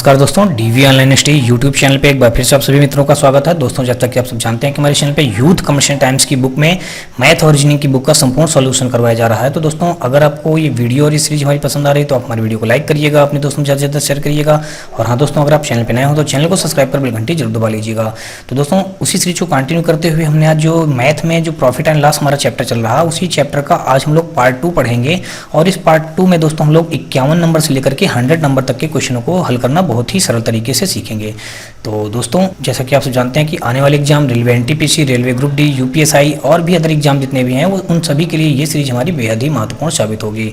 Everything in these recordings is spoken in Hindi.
नमस्कार दोस्तों, DV online study YouTube channel पे एक बार फिर से आप सभी मित्रों का स्वागत है। दोस्तों, जब तक कि आप सब जानते हैं कि हमारे चैनल पे यूथ कमर्शियल टाइम्स की बुक में मैथ और रीजनिंग की बुक का संपूर्ण सॉल्यूशन करवाया जा रहा है। तो दोस्तों, अगर आपको ये वीडियो और ये सीरीज हमारी पसंद आ रही है तो आप हमारे वीडियो को लाइक करिएगा, अपने दोस्तों में ज़्यादा से ज़्यादा शेयर करिएगा। और हाँ दोस्तों, अगर आप चैनल पर नए हो तो चैनल को सब्सक्राइब कर बेल घंटी जरूर दबा लीजिएगा। तो दोस्तों, उसी सीरीज को कंटिन्यू करते हुए हमने आज जो मैथ में जो प्रॉफिट एंड लॉस हमारा चैप्टर चल रहा है, उसी चैप्टर का आज हम लोग पार्ट 2 पढ़ेंगे। और इस पार्ट 2 में दोस्तों हम लोग 51 नंबर से लेकर के 100 नंबर तक के क्वेश्चनों को हल करना बहुत ही सरल तरीके से सीखेंगे। तो दोस्तों, जैसा कि आप सब जानते हैं कि आने वाले exam railway NTPC, railway group D, UPSI और भी अदर एग्जाम जितने भी हैं वो उन सभी के लिए ये सीरीज हमारी बेहद ही महत्वपूर्ण साबित होगी।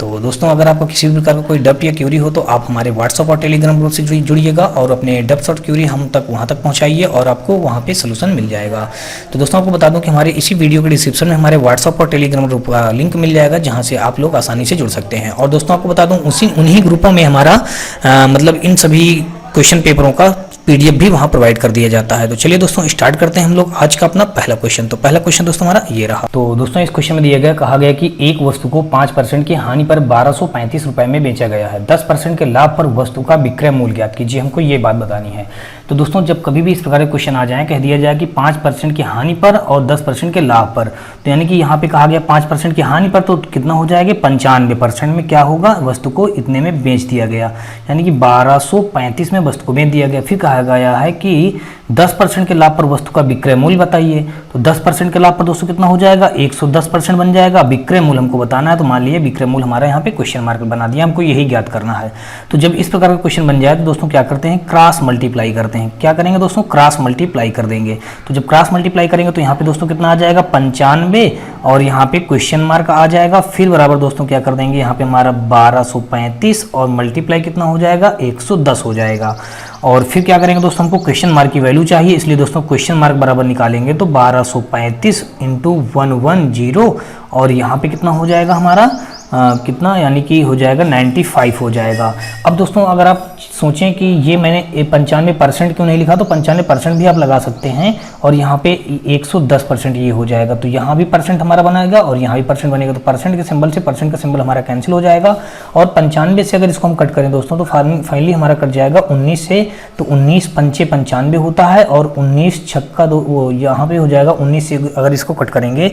तो दोस्तों, अगर आपको किसी भी प्रकार का कोई डाउट या क्यूरी हो तो आप हमारे व्हाट्सएप और टेलीग्राम ग्रुप से जुड़िएगा और अपने डाउट्स और क्यूरी हम तक वहाँ तक पहुँचाइए और आपको वहाँ पे सोल्यूशन मिल जाएगा। तो दोस्तों, आपको बता दूं कि हमारे इसी वीडियो के डिस्क्रिप्शन में हमारे व्हाट्सएप और टेलीग्राम ग्रुप का लिंक मिल जाएगा, जहाँ से आप लोग आसानी से जुड़ सकते हैं। और दोस्तों, आपको बता दूं उन्हीं ग्रुपों में हमारा मतलब इन सभी क्वेश्चन पेपरों का पीडीएफ भी वहां प्रोवाइड कर दिया जाता है। तो चलिए दोस्तों, स्टार्ट करते हैं हम लोग आज का अपना पहला क्वेश्चन। तो पहला क्वेश्चन दोस्तों हमारा ये रहा। तो दोस्तों, इस क्वेश्चन में दिया गया, कहा गया कि एक वस्तु को 5% की हानि पर 1235 रुपए में बेचा गया है। 10% के लाभ पर वस्तु का विक्रय मूल्य ज्ञात कीजिए। हमको ये बात बतानी है। तो दोस्तों, जब कभी भी इस प्रकार के क्वेश्चन आ जाए, कह दिया जाए कि 5% की हानि पर और 10% के लाभ पर, तो यानी कि यहाँ पे कहा गया 5% की हानि पर तो कितना हो जाएगा, 95% में क्या होगा, वस्तु को इतने में बेच दिया गया, यानी कि 1235 में वस्तु को बेच दिया गया। फिर कहा गया है कि 10% के लाभ पर वस्तु का विक्रय मूल्य बताइए। तो 10% के लाभ पर दोस्तों कितना हो जाएगा, 110% बन जाएगा। विक्रय मूल्य हमको बताना है, तो मान लीजिए विक्रय मूल्य हमारा यहाँ पे क्वेश्चन मार्क बना दिया, हमको यही ज्ञात करना है। तो जब इस प्रकार का क्वेश्चन बन जाए तो दोस्तों क्या करते हैं, क्रॉस मल्टीप्लाई करते हैं। क्या करेंगे दोस्तों, क्रॉस मल्टीप्लाई कर देंगे। तो जब क्रॉस मल्टीप्लाई करेंगे तो यहाँ पे दोस्तों कितना आ जाएगा, 95 और यहाँ पे क्वेश्चन मार्क आ जाएगा। फिर बराबर दोस्तों क्या कर देंगे, यहाँ पे हमारा 1235 और मल्टीप्लाई कितना हो जाएगा, 110 हो जाएगा। और फिर क्या करेंगे दोस्तों, हमको क्वेश्चन मार्क की वैल्यू चाहिए, इसलिए दोस्तों क्वेश्चन मार्क बराबर निकालेंगे तो 1235 इंटू 110 और यहाँ पे कितना हो जाएगा हमारा कितना, यानी कि हो जाएगा 95 हो जाएगा। अब दोस्तों, अगर आप सोचें कि ये मैंने 95% क्यों नहीं लिखा, तो 95% भी आप लगा सकते हैं और यहाँ पे 110% ये हो जाएगा। तो यहाँ भी परसेंट हमारा बनाएगा और यहाँ भी परसेंट बनेगा। तो परसेंट के सिंबल से परसेंट का सिंबल हमारा कैंसिल हो जाएगा। और 95 से अगर इसको हम कट करें दोस्तों तो फाइनली हमारा कट जाएगा 19 से। तो 19 पंचे 95 होता है और 19 छक्का वो यहाँ पे हो जाएगा 19 से अगर इसको कट करेंगे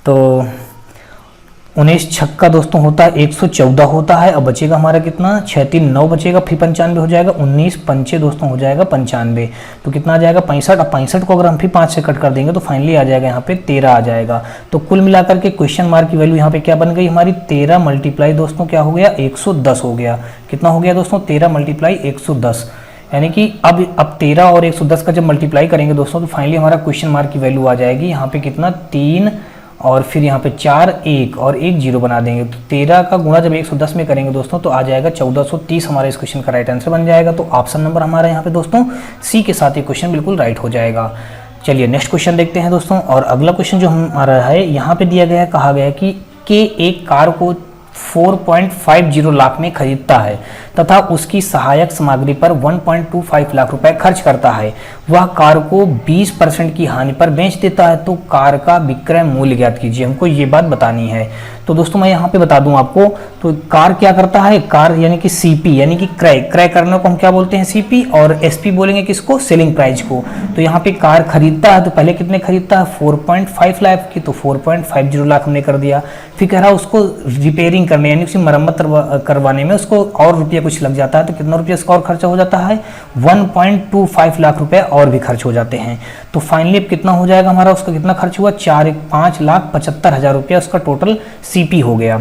तो 19 छक्का दोस्तों होता है 114 होता है। अब बचेगा हमारा कितना, 6 3 9 बचेगा, फिर 95 हो जाएगा। 19 पंचे दोस्तों हो जाएगा 95, तो कितना आ जाएगा 65। अब 65 को अगर हम फिर 5 से कट कर देंगे तो फाइनली आ जाएगा यहाँ पे 13 आ जाएगा। तो कुल मिलाकर के क्वेश्चन मार्क की वैल्यू यहाँ पे क्या बन गई हमारी, 13 मल्टीप्लाई दोस्तों क्या हो गया, 110 हो गया। कितना हो गया दोस्तों, 13 मल्टीप्लाई 110, यानी कि अब 13 और 110 का जब मल्टीप्लाई करेंगे दोस्तों तो फाइनली हमारा क्वेश्चन मार्क की वैल्यू आ जाएगी यहाँ पे कितना, 3 और फिर यहाँ पे 4 1 और 1 0 बना देंगे। तो 13 का गुणा जब 110 में करेंगे दोस्तों तो आ जाएगा 1430 हमारा इस क्वेश्चन का राइट आंसर बन जाएगा। तो ऑप्शन नंबर हमारा यहाँ पे दोस्तों सी के साथ ये क्वेश्चन बिल्कुल राइट हो जाएगा। चलिए नेक्स्ट क्वेश्चन देखते हैं दोस्तों। और अगला क्वेश्चन जो हमारा है, यहाँ पे दिया गया है, कहा गया है कि एक कार को 4.50 लाख में खरीदता है तथा उसकी सहायक सामग्री पर 1.25 लाख रुपए खर्च करता है। वह कार को 20% की हानि पर बेच देता है, तो कार का विक्रय मूल्य ज्ञात कीजिए। हमको ये बात बतानी है। तो दोस्तों मैं यहाँ पे बता दूं आपको, तो कार क्या करता है, कार यानी कि सीपी यानी कि क्रय करने को हम क्या बोलते हैं, सीपी, और एसपी बोलेंगे किसको, सेलिंग प्राइस को। तो यहाँ पे कार खरीदता है तो पहले कितने खरीदता है, 4.5 लाख की, तो 4.50 लाख हमने कर दिया। फिर कह रहा है उसको रिपेयरिंग करने यानी उसकी मरम्मत करवाने में उसको और रुपया कुछ लग जाता है, तो कितना रुपया इसका और खर्चा हो जाता है, 1.25 लाख रुपए और भी खर्च हो जाते हैं। तो फाइनली कितना हो जाएगा हमारा, उसका कितना खर्च हुआ, 5,75,000 रुपया उसका टोटल सीपी हो गया।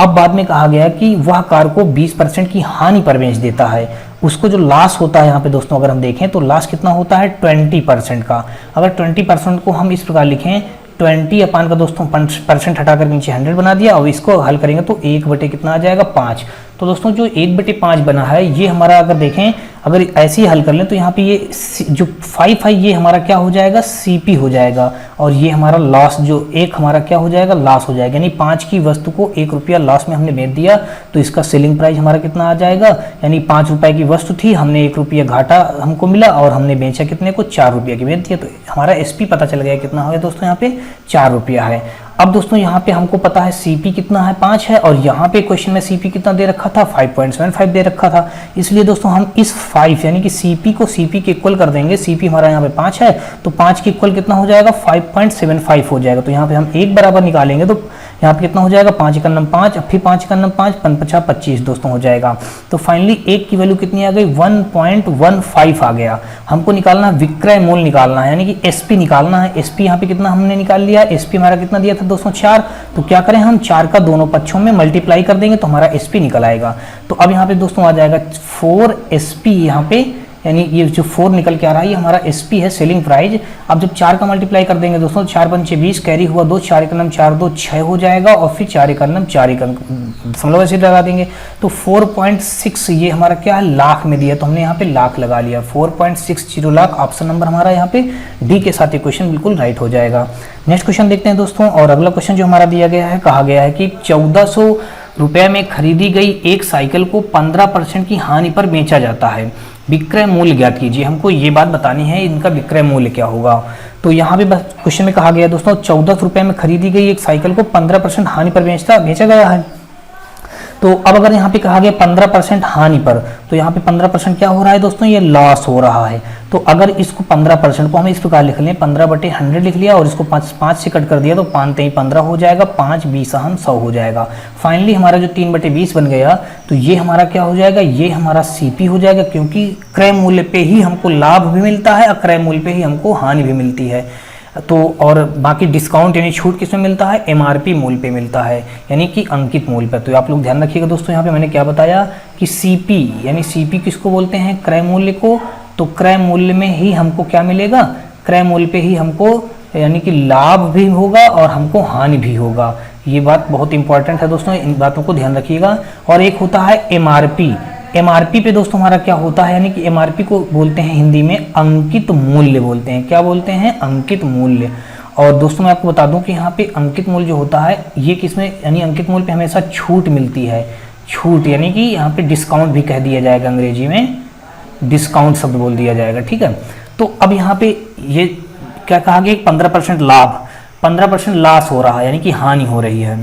अब बाद में कहा गया कि वह कार को 20% की हानि पर बेच देता है। उसको जो लॉस होता है यहाँ पे दोस्तों अगर हम देखें तो लॉस कितना होता है, 20% का। अगर 20% को हम इस प्रकार लिखें, 20 अपान का दोस्तों परसेंट हटा कर नीचे 100 बना दिया, और इसको हल करेंगे तो 1 बटे कितना आ जाएगा, 5। तो दोस्तों जो 1/5 बना है ये हमारा, अगर देखें अगर ऐसे ही हल कर लें तो यहाँ पे ये जो 5 है ये हमारा क्या हो जाएगा, सीपी हो जाएगा। और ये हमारा लॉस जो 1 हमारा क्या हो जाएगा, लॉस हो जाएगा। यानी 5 की वस्तु को 1 रुपया लॉस में हमने बेच दिया, तो इसका सेलिंग प्राइस हमारा कितना आ जाएगा, यानी 5 रुपए की वस्तु थी, हमने 1 रुपया घाटा हमको मिला और हमने बेचा कितने को, 4 रुपया की बेच दिया। तो हमारा एसपी पता चल गया कितना हो गया दोस्तों, यहाँ पे 4 रुपया है। अब दोस्तों यहाँ पे हमको पता है सीपी कितना है, 5 है, और यहाँ पे क्वेश्चन में सीपी कितना दे रखा था, 5.75 दे रखा था। इसलिए दोस्तों हम इस 5 यानी कि CP को CP के इक्वल कर देंगे। CP हमारा यहाँ पे 5 है तो 5 के इक्वल कितना हो जाएगा 5.75 हो जाएगा। तो यहाँ पे हम एक बराबर निकालेंगे तो यहाँ पे कितना हो जाएगा 5 एकम 5, फिर 5 एकम 5, 5 25 दोस्तों हो जाएगा। तो फाइनली एक की वैल्यू कितनी आ गई 1.15 आ गया। हमको निकालना है विक्रय मूल्य निकालना है, यानी कि SP निकालना है। SP यहाँ पे कितना हमने निकाल लिया, SP हमारा कितना दिया था दोस्तों 4। तो क्या करें हम 4 का दोनों पक्षों में मल्टीप्लाई कर देंगे तो हमारा SP निकल आएगा। तो अब यहाँ पे दोस्तों आ जाएगा 4SP यहाँ पे, यानी ये जो 4 निकल के आ रहा है ये हमारा SP है सेलिंग प्राइस। अब जब 4 का मल्टीप्लाई कर देंगे दोस्तों 4 पंचे 20, कैरी हुआ 2, 4 एकम 4 2 6 हो जाएगा और फिर 4 एकम 4 एकम दशमलव ऐसे लगा देंगे। तो 4.6 ये हमारा क्या है लाख में दिया, तो हमने यहाँ पे लाख लगा लिया। 4.60 लाख ऑप्शन नंबर हमारा यहाँ पे डी के साथ ये क्वेश्चन बिल्कुल राइट हो जाएगा। नेक्स्ट क्वेश्चन देखते हैं दोस्तों। और अगला क्वेश्चन जो हमारा दिया गया है, कहा गया है कि 1400 रुपये में खरीदी गई एक साइकिल को 15% की हानि पर बेचा जाता है, विक्रय मूल्य ज्ञात कीजिए। हमको ये बात बतानी है इनका विक्रय मूल्य क्या होगा। तो यहाँ पे बस क्वेश्चन में कहा गया दोस्तों 1400 रुपये में खरीदी गई एक साइकिल को 15% हानि पर बेचा गया है। तो अब अगर यहाँ पे कहा गया 15% हानि पर, तो यहाँ पे 15% क्या हो रहा है दोस्तों, ये लॉस हो रहा है। तो अगर इसको 15% को हम इस प्रकार लिख लें, 15/100 लिख लिया और इसको 5 से कट कर दिया तो 5 15 हो जाएगा, 5 20 100 हो जाएगा। फाइनली हमारा जो 3/20 बन गया तो ये हमारा क्या हो जाएगा, ये हमारा CP हो जाएगा, क्योंकि क्रय मूल्य पे ही हमको लाभ भी मिलता है और क्रय मूल्य पे ही हमको हानि भी मिलती है। तो और बाकी डिस्काउंट यानी छूट किसमें मिलता है, MRP मूल्य पे मिलता है, यानी कि अंकित मूल्य पर। तो आप लोग ध्यान रखिएगा दोस्तों, यहाँ पे मैंने क्या बताया कि CP यानी CP किसको बोलते हैं, क्रय मूल्य को। तो क्रय मूल्य में ही हमको क्या मिलेगा, क्रय मूल्य पे ही हमको यानी कि लाभ भी होगा और हमको हानि भी होगा। ये बात बहुत इंपॉर्टेंट है दोस्तों, इन बातों को ध्यान रखिएगा। और एक होता है MRP पे दोस्तों हमारा क्या होता है, यानी कि MRP को बोलते हैं हिंदी में अंकित मूल्य बोलते हैं। क्या बोलते हैं, अंकित मूल्य। और दोस्तों मैं आपको बता दूं कि यहाँ पे अंकित मूल्य जो होता है ये किसमें, यानी अंकित मूल्य पे हमेशा छूट मिलती है। छूट यानी कि यहाँ पे डिस्काउंट भी कह दिया जाएगा, अंग्रेजी में डिस्काउंट शब्द बोल दिया जाएगा, ठीक है। तो अब यहाँ पे ये क्या कहा गया, 15% लाभ 15% लॉस हो रहा है, यानी कि हानि हो रही है।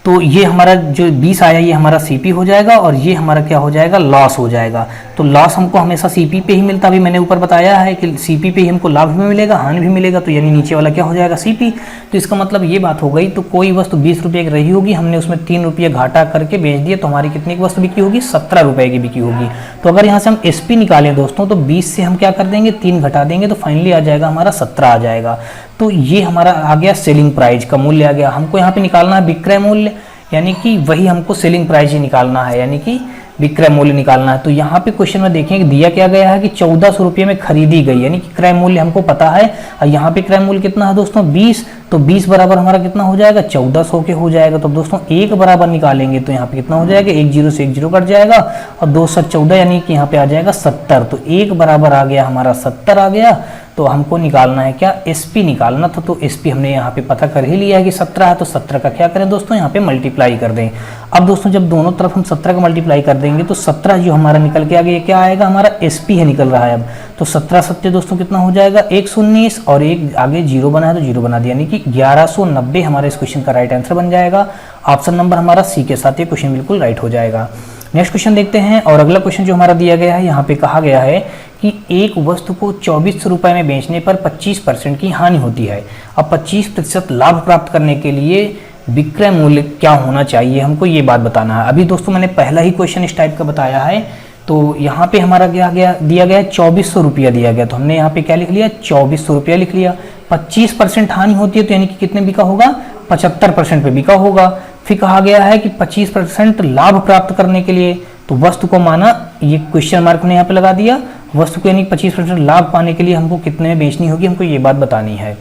तो ये हमारा जो 20 आया ये हमारा CP हो जाएगा और ये हमारा क्या हो जाएगा, लॉस हो जाएगा। तो लॉस हमको हमेशा CP पे ही मिलता, अभी मैंने ऊपर बताया है कि CP पे ही हमको लाभ भी मिलेगा हानि भी मिलेगा। तो यानी नीचे वाला क्या हो जाएगा, CP। तो इसका मतलब ये बात हो गई, तो कोई वस्तु 20 रुपये की रही होगी, हमने उसमें 3 रुपये घाटा करके बेच दिया, तो हमारी कितनी की वस्तु बिकी होगी, 17 रुपये की बिकी होगी। तो अगर यहाँ से हम SP निकालें दोस्तों, तो 20 से हम क्या कर देंगे, 3 घटा देंगे, तो फाइनली आ जाएगा हमारा 17 आ जाएगा। तो ये हमारा आ गया सेलिंग प्राइस का मूल्य आ गया। हमको यहाँ पे निकालना है विक्रय मूल्य, यानी कि वही हमको सेलिंग प्राइस ही निकालना है, यानी कि विक्रय मूल्य निकालना है। तो यहाँ पे क्वेश्चन में देखें कि दिया क्या गया है कि 1400 रुपये में खरीदी गई, यानी कि क्रय मूल्य हमको पता है। और यहाँ पे क्रय मूल्य कितना है दोस्तों, 20। तो 20 बराबर हमारा कितना हो जाएगा, 1400 के हो जाएगा। तो दोस्तों एक बराबर निकालेंगे तो यहाँ पे कितना हो जाएगा, 1 0 से 1 0 कट जाएगा और 2 7 14 यानी कि यहाँ पे आ जाएगा 70। तो एक बराबर आ गया हमारा 70 आ गया। तो हमको निकालना है क्या, SP निकालना था। तो SP हमने यहाँ पे पता कर ही लिया है कि 17 है, तो 17 का क्या करें दोस्तों, यहाँ पे मल्टीप्लाई कर दें। अब दोस्तों जब दोनों तरफ हम 17 का मल्टीप्लाई कर देंगे तो 17 जो हमारा निकल के आ गया, क्या आएगा, हमारा SP है निकल रहा है अब। तो 17 सत्य दोस्तों कितना हो जाएगा, 119 और एक आगे 0 बना है तो 0 बना दिया, यानी कि 1190 हमारे इस क्वेश्चन का राइट आंसर बन जाएगा। ऑप्शन नंबर हमारा C के साथ ये क्वेश्चन बिल्कुल राइट हो जाएगा। नेक्स्ट क्वेश्चन देखते हैं। और अगला क्वेश्चन जो हमारा दिया गया है, यहाँ पे कहा गया है कि एक वस्तु को 2400 रुपये में बेचने पर 25% की हानि होती है। अब 25% लाभ प्राप्त करने के लिए विक्रय मूल्य क्या होना चाहिए, हमको ये बात बताना है। अभी दोस्तों मैंने पहला ही क्वेश्चन इस टाइप का बताया है। तो यहाँ पे हमारा क्या दिया गया है, 2400 रुपया दिया गया। तो हमने यहाँ पे क्या लिख लिया, 2400 रुपया लिख लिया। 25% हानि होती है तो यानी कि कितने बिका होगा, 75% पे बिका होगा। फिर कहा गया है कि 25% लाभ प्राप्त करने के लिए, तो वस्तु को माना, ये क्वेश्चन मार्क ने यहाँ पे लगा दिया, वस्तु को यानी 25% लाभ पाने के लिए हमको कितने में बेचनी होगी, हमको ये बात बतानी है।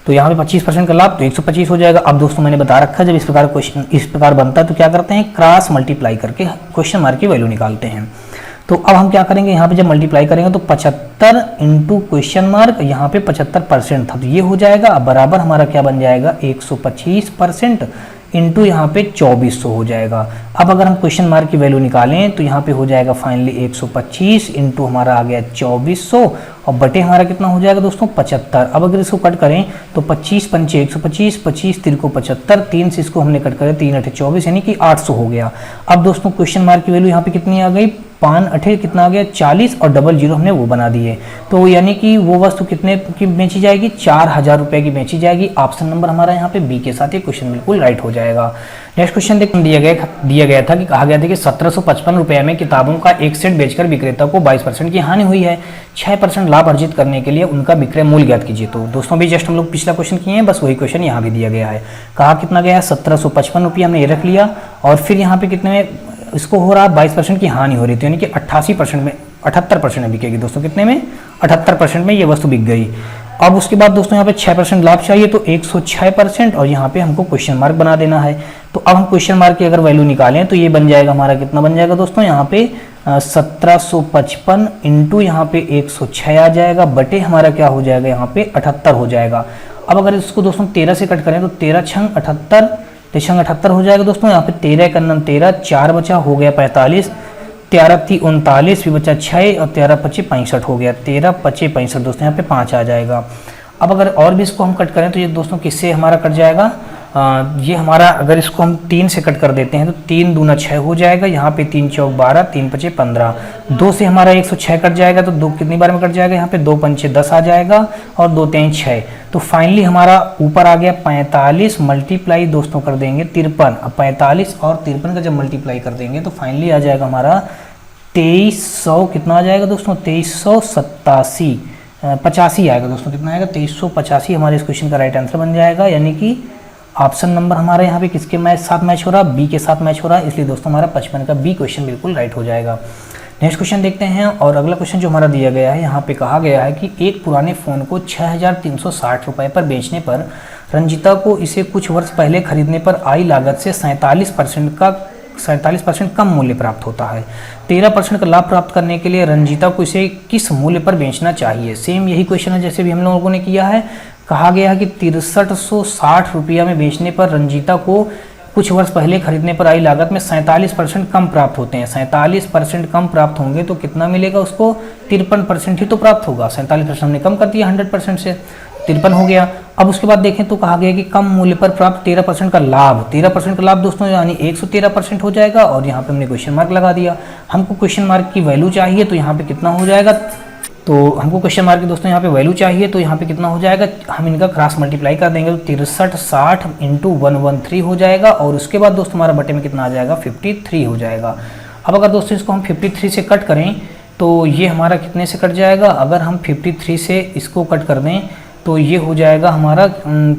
तो यहाँ पे 25% का लाभ तो 125 हो जाएगा। अब दोस्तों मैंने बता रखा है जब इस प्रकार क्वेश्चन इस प्रकार बनता है तो क्या करते हैं, क्रॉस मल्टीप्लाई करके क्वेश्चन मार्क की वैल्यू निकालते हैं। तो अब हम क्या करेंगे, यहाँ पे जब मल्टीप्लाई करेंगे तो 75 इंटू क्वेश्चन मार्क, यहाँ पे 75% था तो ये हो जाएगा। अब बराबर हमारा क्या बन जाएगा, 125% इंटू यहाँ पे 2400 हो जाएगा। अब अगर हम क्वेश्चन मार्क की वैल्यू निकालें तो यहाँ पे हो जाएगा फाइनली 125 इंटू हमारा आ गया 2400 और बटे हमारा कितना हो जाएगा दोस्तों, 75। अब अगर इसको कट करें तो 25 पंचे 125, 25 3 को 75, 3 से इसको हमने कट करें 3 8 24 यानी कि 800 हो गया। अब दोस्तों क्वेश्चन मार्क की वैल्यू यहाँ पे कितनी आ गई, पान 8 कितना आ गया 40 और डबल जीरो हमने वो बना दिए। तो यानी कि वो वस्तु कितने की बेची जाएगी, 4000 रुपये की बेची जाएगी। ऑप्शन नंबर हमारा यहाँ पे बी के साथ ये क्वेश्चन बिल्कुल राइट हो जाएगा। नेक्स्ट क्वेश्चन देखते दिया गया था कि कहा गया था कि 1755 रुपये में किताबों का एक सेट बेचकर विक्रेता को 22% की हानि हुई है, 6% लाभ अर्जित करने के लिए उनका विक्रय मूल्य ज्ञात कीजिए। तो दोस्तों भी जस्ट हम लोग पिछला क्वेश्चन किए हैं, बस वही क्वेश्चन यहाँ भी दिया गया है। कहा कितना गया है 1755 रुपये, हमने ये रख लिया और फिर यहाँ पे कितने में इसको हो रहा 22% की हानि हो रही थी, यानी कि 88% में 78% में बिकेगी दोस्तों, कितने में 78% में ये वस्तु बिक गई। अब उसके बाद दोस्तों यहाँ पे 6% लाभ चाहिए तो 106% और यहाँ पे हमको क्वेश्चन मार्क बना देना है। तो अब हम क्वेश्चन मार्क की अगर वैल्यू निकालें तो ये बन जाएगा हमारा, कितना बन जाएगा दोस्तों यहाँ पे 1755 इंटू यहाँ पे 106 आ जाएगा, बटे हमारा क्या हो जाएगा यहाँ पे 78 हो जाएगा। अब अगर इसको दोस्तों 13 से कट करें तो 13 छंग 78, 13 78 हो जाएगा दोस्तों। यहाँ पे 13 का 13, 4 बचा हो गया 45, 13 थी 39, फिर बचा 6 और 13 पचे 65 हो गया, 13 पचे 65 दोस्तों, यहाँ पे 5 आ जाएगा। अब अगर और भी इसको हम कट करें तो ये दोस्तों किससे हमारा कट जाएगा, ये हमारा अगर इसको हम 3 से कट कर देते हैं तो 3 दूना 6 हो जाएगा, यहाँ पे 3 चौक 12, 3 पचे 15, 2 से हमारा 106 कट जाएगा तो 2 कितनी बार में कट जाएगा, यहाँ पे 2 पंचे 10 आ जाएगा और 2 3 6। तो फाइनली हमारा ऊपर आ गया 45 मल्टीप्लाई दोस्तों कर देंगे 53। अब 45 और 53 का जब मल्टीप्लाई कर देंगे तो फाइनली आ जाएगा हमारा 2300, कितना आ जाएगा दोस्तों 2387 85 आएगा दोस्तों, कितना आएगा 2385 हमारे इस क्वेश्चन का राइट आंसर बन जाएगा। यानी कि ऑप्शन नंबर हमारे यहाँ पे किसके साथ मैच हो रहा है, बी के साथ मैच हो रहा है, इसलिए दोस्तों हमारा 55 का बी क्वेश्चन बिल्कुल राइट हो जाएगा। नेक्स्ट क्वेश्चन देखते हैं और अगला क्वेश्चन जो हमारा दिया गया है, यहाँ पे कहा गया है कि एक पुराने फ़ोन को 6360 रुपये पर बेचने पर रंजिता को इसे कुछ वर्ष पहले खरीदने पर आई लागत से 47% कम मूल्य प्राप्त होता है। 13% का लाभ प्राप्त करने के लिए रंजिता को इसे किस मूल्य पर बेचना चाहिए। सेम यही क्वेश्चन है जैसे भी हम लोगों ने किया है। कहा गया है कि 6360 रुपया में बेचने पर रंजिता को कुछ वर्ष पहले खरीदने पर आई लागत में 47% कम प्राप्त होते हैं। 47% कम प्राप्त होंगे तो कितना मिलेगा उसको, 53% ही तो प्राप्त होगा। 47% हमने कम कर दिया 100% से, 53 हो गया। अब उसके बाद देखें तो कहा गया कि कम मूल्य पर प्राप्त 13% का लाभ, 13% का लाभ दोस्तों यानी 113% हो जाएगा और यहाँ पे हमने क्वेश्चन मार्क लगा दिया। हमको क्वेश्चन मार्क की वैल्यू चाहिए तो यहाँ पे कितना हो जाएगा, तो हमको क्वेश्चन मार्क की दोस्तों यहाँ पे वैल्यू चाहिए तो यहाँ पे कितना हो जाएगा, हम इनका क्रॉस मल्टीप्लाई कर देंगे तो 63 60 इंटू 113 हो जाएगा और उसके बाद दोस्तों हमारा बटे में कितना आ जाएगा 53 हो जाएगा। अब अगर दोस्तों इसको हम 53 से कट करें तो ये हमारा कितने से कट जाएगा, अगर हम 53 से इसको कट कर दें तो ये हो जाएगा हमारा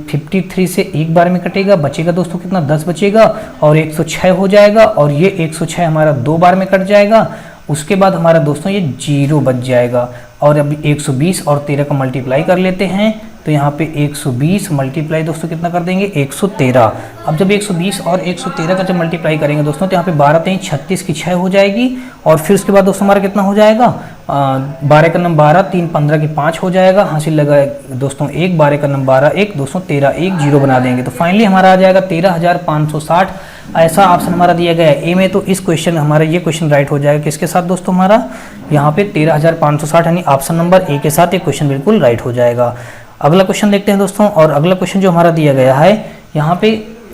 53 से एक बार में कटेगा, बचेगा दोस्तों कितना 10 बचेगा और 106 हो जाएगा और ये 106 हमारा 2 बार में कट जाएगा। उसके बाद हमारा दोस्तों ये 0 बच जाएगा और अभी 120 और 13 का मल्टीप्लाई कर लेते हैं तो यहाँ पे 120 मल्टीप्लाई दोस्तों कितना कर देंगे 113। अब जब 120 और 113 का जब मल्टीप्लाई करेंगे दोस्तों तो यहाँ पे 12 3 36 की 6 हो जाएगी और फिर उसके बाद दोस्तों हमारा कितना हो जाएगा 12 का नंबर 12 3 15 की 5 हो जाएगा, हासिल लगा दोस्तों 1 12 का नंबर 12 1 दोस्तों 13 1 0 बना देंगे तो फाइनली हमारा आ जाएगा 13,560। ऐसा ऑप्शन हमारा दिया गया है ए में। तो इस क्वेश्चन हमारा ये क्वेश्चन राइट हो जाएगा किसके साथ दोस्तों, हमारा यहाँ पे 13,560 यानी ऑप्शन नंबर ए के साथ ये क्वेश्चन बिल्कुल राइट हो जाएगा। अगला क्वेश्चन देखते हैं दोस्तों और अगला क्वेश्चन जो हमारा दिया गया है यहाँ पे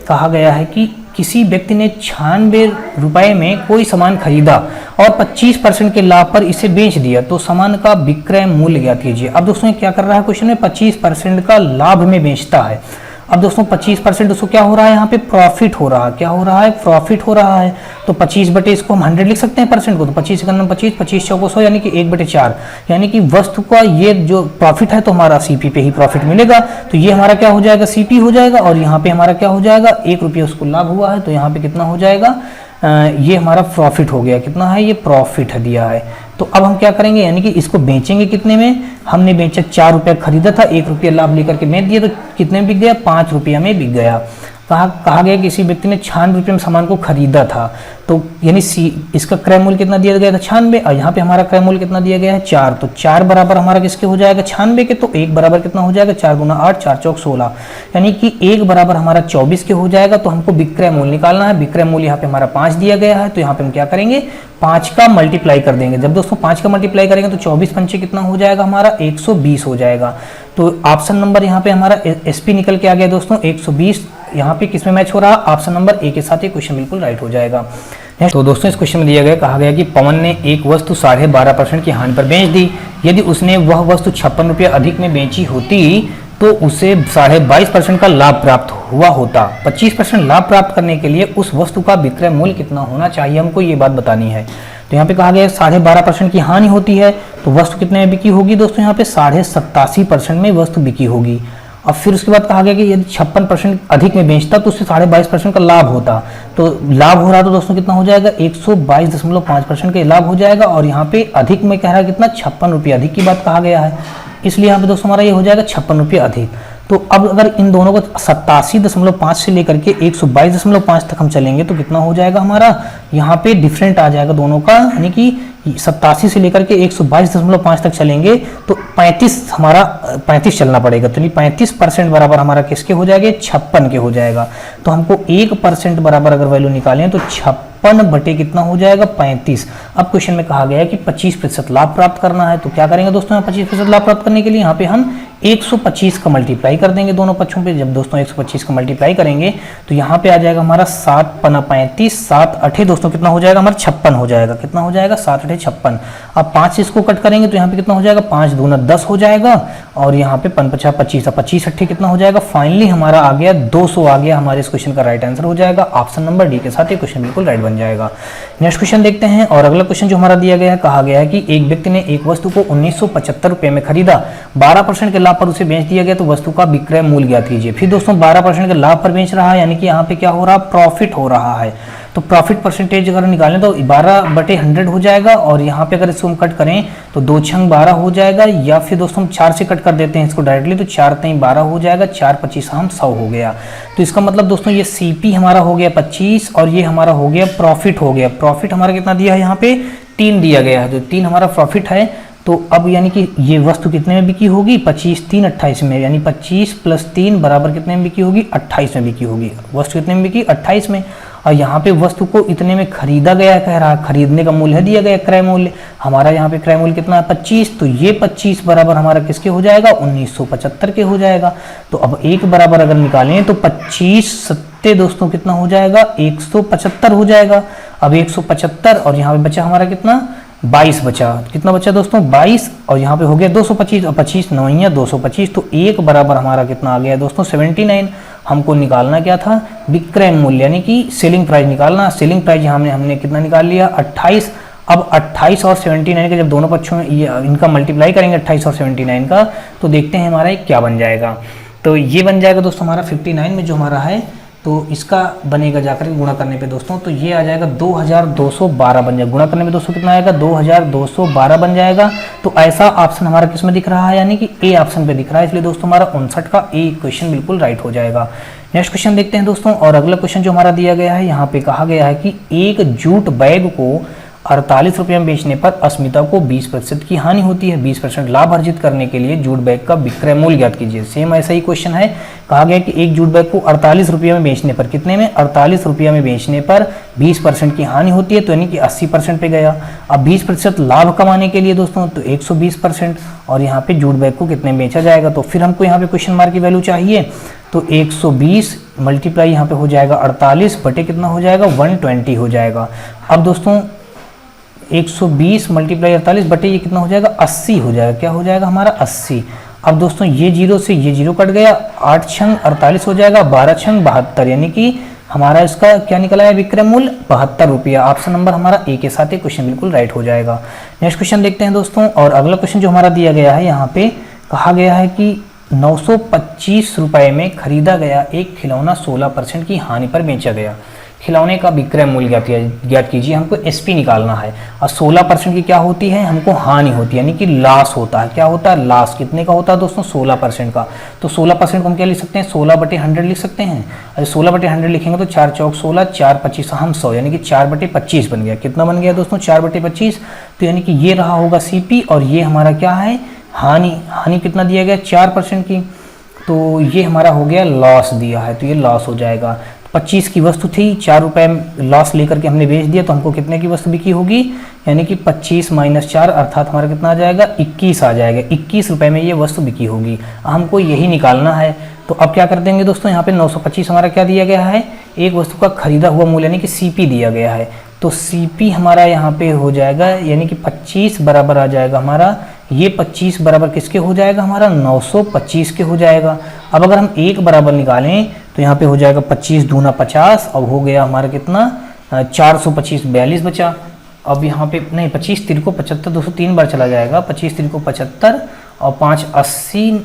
कहा गया है कि किसी व्यक्ति ने 96 रुपये में कोई सामान खरीदा और 25% के लाभ पर इसे बेच दिया तो सामान का विक्रय मूल्य ज्ञात कीजिए। अब दोस्तों ये क्या कर रहा है क्वेश्चन में 25% का लाभ में बेचता है। अब दोस्तों 25% उसको क्या हो रहा है यहाँ पे प्रॉफिट हो रहा है, क्या हो रहा है प्रॉफिट हो रहा है। तो 25 बटे इसको हम 100 लिख सकते हैं परसेंट को, तो 25 का नंबर 25 25 चौको 100 यानी कि 1/4 यानी कि वस्तु का ये जो प्रॉफिट है तो हमारा सीपी पे ही प्रॉफिट मिलेगा। तो ये हमारा क्या हो जाएगा सीपी हो जाएगा और यहाँ पे हमारा क्या हो जाएगा 1 रुपया उसको लाभ हुआ है तो यहाँ पे कितना हो जाएगा ये हमारा प्रॉफिट हो गया। कितना है ये प्रॉफिट है दिया है। तो अब हम क्या करेंगे यानी कि इसको बेचेंगे कितने में, हमने बेचा 4 रुपया खरीदा था 1 रुपया लाभ लेकर के बेच दिया तो कितने में बिक गया 5 रुपया में बिक गया। कहा गया किसी व्यक्ति ने 96 रुपये में सामान को खरीदा था तो यानी इसका क्रय मूल्य कितना दिया गया था 96 और यहाँ पे हमारा क्रय मूल्य कितना दिया गया है 4। तो 4 बराबर हमारा किसके हो जाएगा 96 के, तो 1 बराबर कितना हो जाएगा 4 गुना 8 4 चौक 16 यानी कि 1 बराबर हमारा 24 के हो जाएगा। तो हमको विक्रय मूल्य निकालना है, विक्रय मूल्य यहाँ पे हमारा 5 दिया गया है तो यहाँ पे हम क्या करेंगे 5 का मल्टीप्लाई कर देंगे। जब दोस्तों 5 का मल्टीप्लाई करेंगे तो 24 पंचे कितना हो जाएगा हमारा 120 हो जाएगा। तो ऑप्शन नंबर यहाँ पे हमारा एसपी निकल के आ गया दोस्तों 120 यहाँ पे किसमें मैच हो रहा है ऑप्शन नंबर ए के साथ ये क्वेश्चन बिल्कुल राइट हो जाएगा। तो दोस्तों इस क्वेश्चन में दिया गया, कहा गया कि पवन ने एक वस्तु 12.5% की हानि पर बेच दी। यदि उसने वह वस्तु 56 रुपये अधिक में बेची होती तो उसे 22.5% का लाभ प्राप्त हुआ होता। 25% लाभ प्राप्त करने के लिए उस वस्तु का विक्रय मूल्य कितना होना चाहिए, हमको ये बात बतानी है। तो यहाँ पे कहा गया 12.5% की हानि होती है, तो वस्तु कितने में बिकी होगी दोस्तों, यहाँ पे 87.5% में वस्तु बिकी होगी। अब फिर उसके बाद कहा गया कि यदि 56% अधिक में बेचता तो उससे 22.5% का लाभ होता। तो लाभ हो रहा तो दोस्तों कितना हो जाएगा, 122.5% का लाभ हो जाएगा। और यहाँ पे अधिक में कह रहा है कितना, 56 रुपये अधिक की बात कहा गया है, इसलिए यहाँ पे दोस्तों हमारा ये हो जाएगा 56 रुपये अधिक। तो अब अगर इन दोनों को 87.5 से लेकर के 122.5 तक हम चलेंगे तो कितना हो जाएगा हमारा, यहाँ पे डिफरेंट आ जाएगा दोनों का, यानी कि 87 से लेकर के 122.5 तक चलेंगे तो 35 चलना पड़ेगा। तो 35% बराबर हमारा किसके हो जाएगा, 56 के हो जाएगा। तो हमको 1% बराबर अगर वैल्यू निकालें तो 56 बटे कितना हो जाएगा, 35। अब क्वेश्चन में कहा गया है कि 25% लाभ प्राप्त करना है, तो क्या करेंगे दोस्तों, 25% लाभ प्राप्त करने के लिए यहाँ पे हम 125 का मल्टीप्लाई कर देंगे दोनों पक्षों पे। जब दोस्तों 125 का मल्टीप्लाई करेंगे तो यहाँ पे आ जाएगा हमारा 7 पना 35, 7 8 दोस्तों कितना हो जाएगा हमारा 56 हो जाएगा। कितना हो जाएगा, 7 8 56। अब 5 इसको कट करेंगे तो यहाँ पे कितना हो जाएगा, 5 दूना 10 हो जाएगा। और यहाँ पे 5 5 25, 25 8 कितना हो जाएगा, फाइनली हमारा आ गया 200 आ गया। हमारे इस क्वेश्चन का राइट आंसर हो जाएगा ऑप्शन नंबर डी के साथ ये क्वेश्चन बिल्कुल राइट बन जाएगा। नेक्स्ट क्वेश्चन देखते हैं। और अगला क्वेश्चन जो हमारा दिया गया है, कहा गया है कि एक व्यक्ति ने एक वस्तु को 1975 रुपये में खरीदा, 12% के लाभ पर उसे बेच दिया गया, तो वस्तु का विक्रय मूल्य ज्ञात कीजिए। फिर दोस्तों 12% के लाभ पर बेच रहा है, यानी कि यहाँ पे क्या हो रहा है, प्रॉफिट हो रहा है। तो प्रॉफिट परसेंटेज अगर निकालें तो 12/100 हो जाएगा। और यहाँ पे अगर इसको हम कट करें तो 2 छंग 12 हो जाएगा, या फिर दोस्तों हम 4 से कट कर देते हैं इसको डायरेक्टली, तो 4 3 12 हो जाएगा, 4 25 हम 100 हो गया। तो इसका मतलब दोस्तों ये सीपी हमारा हो गया 25 और ये हमारा हो गया प्रॉफिट हो गया। प्रॉफिट हमारा कितना दिया है, यहाँ पे 3 दिया गया है, तो 3 हमारा प्रॉफिट है। तो अब यानी कि ये वस्तु कितने में बिकी होगी, 25 3 28 में, यानी 25 + 3 बराबर कितने में बिकी होगी, 28 में बिकी होगी। वस्तु कितने में बिकी, 28 में। और यहाँ पे वस्तु को इतने में खरीदा गया कह रहा है, खरीदने का मूल्य है दिया गया क्रय मूल्य, हमारा यहाँ पे क्रय मूल्य कितना है 25। तो ये 25 बराबर हमारा किसके हो जाएगा, 1975 के हो जाएगा। तो अब एक बराबर अगर निकालें तो 25 सत्ते दोस्तों कितना हो जाएगा, 175 हो जाएगा। अब 175 और यहाँ पे बचा हमारा कितना, 22 बचा। कितना बचा दोस्तों, 22। और यहाँ पे हो गया 225 और 25 9 225। तो एक बराबर हमारा कितना आ गया दोस्तों, 79। हमको निकालना क्या था, विक्रय मूल्य, यानी कि सेलिंग प्राइस निकालना। सेलिंग प्राइस हमने कितना निकाल लिया, 28। अब 28 और 79 के जब दोनों पक्षों में ये इनका मल्टीप्लाई करेंगे 28 और 79 का, तो देखते हैं हमारा क्या बन जाएगा। तो ये बन जाएगा दोस्तों हमारा 59 में जो हमारा है, तो इसका बनेगा जाकर गुणा करने पे दोस्तों, तो ये आ जाएगा 2212 बन जाएगा। गुणा करने पे दोस्तों कितना आएगा, 2212 बन जाएगा। तो ऐसा ऑप्शन हमारा किस में दिख रहा है, यानी कि ए ऑप्शन पे दिख रहा है, इसलिए दोस्तों हमारा 59 का ए क्वेश्चन बिल्कुल राइट हो जाएगा। नेक्स्ट क्वेश्चन देखते हैं दोस्तों। और अगला क्वेश्चन जो हमारा दिया गया है, यहाँ पे कहा गया है कि एक जूट बैग को 48 रुपये में बेचने पर अस्मिता को 20% की हानि होती है। 20% लाभ अर्जित करने के लिए जूट बैग का विक्रय मूल्य ज्ञात कीजिए। सेम ऐसा ही क्वेश्चन है, कहा गया कि एक जूट बैग को 48 रुपये में बेचने पर, कितने में, 48 रुपये में बेचने पर 20% की हानि होती है, तो यानी कि 80% पे गया। अब 20% लाभ कमाने के लिए दोस्तों तो 120%, और यहाँ पे जूट बैग को कितने में बेचा जाएगा, तो फिर हमको यहाँ पे क्वेश्चन मार्क की वैल्यू चाहिए। तो 120 मल्टीप्लाई यहाँ पे हो जाएगा 48 बटे कितना हो जाएगा, 120 हो जाएगा। अब दोस्तों 120 मल्टीप्लाई 48 बटे ये कितना हो जाएगा, 80 हो जाएगा। क्या हो जाएगा हमारा, 80। अब दोस्तों ये 0 से ये 0 कट गया, 8 छंग 48 हो जाएगा, 12 छंग 72, यानी कि हमारा इसका क्या निकला है, विक्रय मूल्य 72 रुपया। ऑप्शन नंबर हमारा ए के साथ ये क्वेश्चन बिल्कुल राइट हो जाएगा। नेक्स्ट क्वेश्चन देखते हैं दोस्तों। और अगला क्वेश्चन जो हमारा दिया गया है, यहाँ पे कहा गया है कि 925 रुपये में खरीदा गया एक खिलौना 16% की हानि पर बेचा गया। खिलौने का विक्रय मूल्य ज्ञात कीजिए। हमको एसपी निकालना है, और 16% की क्या होती है, हमको हानि होती है, यानी कि लॉस होता है। क्या होता है, लॉस। कितने का होता है दोस्तों, 16% का। तो 16% को हम क्या लिख सकते हैं, 16/100 लिख सकते हैं। अगर 16/100 लिखेंगे तो 4 चौक 16, 4 25 हम 100, यानी कि 4/25 बन गया। कितना बन गया दोस्तों, 4/25। तो यानी कि ये रहा होगा सीपी, और ये हमारा क्या है, हानि। हानि कितना दिया गया, 4% की, तो ये हमारा हो गया लॉस दिया है, तो ये लॉस हो जाएगा। 25 की वस्तु थी, 4 रुपये लॉस लेकर के हमने बेच दिया, तो हमको कितने की वस्तु बिकी होगी, यानी कि 25 - 4 अर्थात हमारा कितना आ जाएगा, 21 आ जाएगा। 21 रुपये में ये वस्तु बिकी होगी। हमको यही निकालना है। तो अब क्या कर देंगे दोस्तों, यहाँ पे 925 हमारा क्या दिया गया है, एक वस्तु का खरीदा हुआ मूल्य यानी कि सीपी दिया गया है। तो CP हमारा यहाँ पे हो जाएगा यानी कि 25 बराबर आ जाएगा हमारा, ये 25 बराबर किसके हो जाएगा हमारा 925 के हो जाएगा। अब अगर हम 1 बराबर निकालें तो यहाँ पे हो जाएगा 25 दूना 50, अब हो गया हमारा कितना 425, 42 बचा। अब यहाँ पे नहीं 25 3 को 75, 203 बार चला जाएगा, 25 3 को 75 और 5 80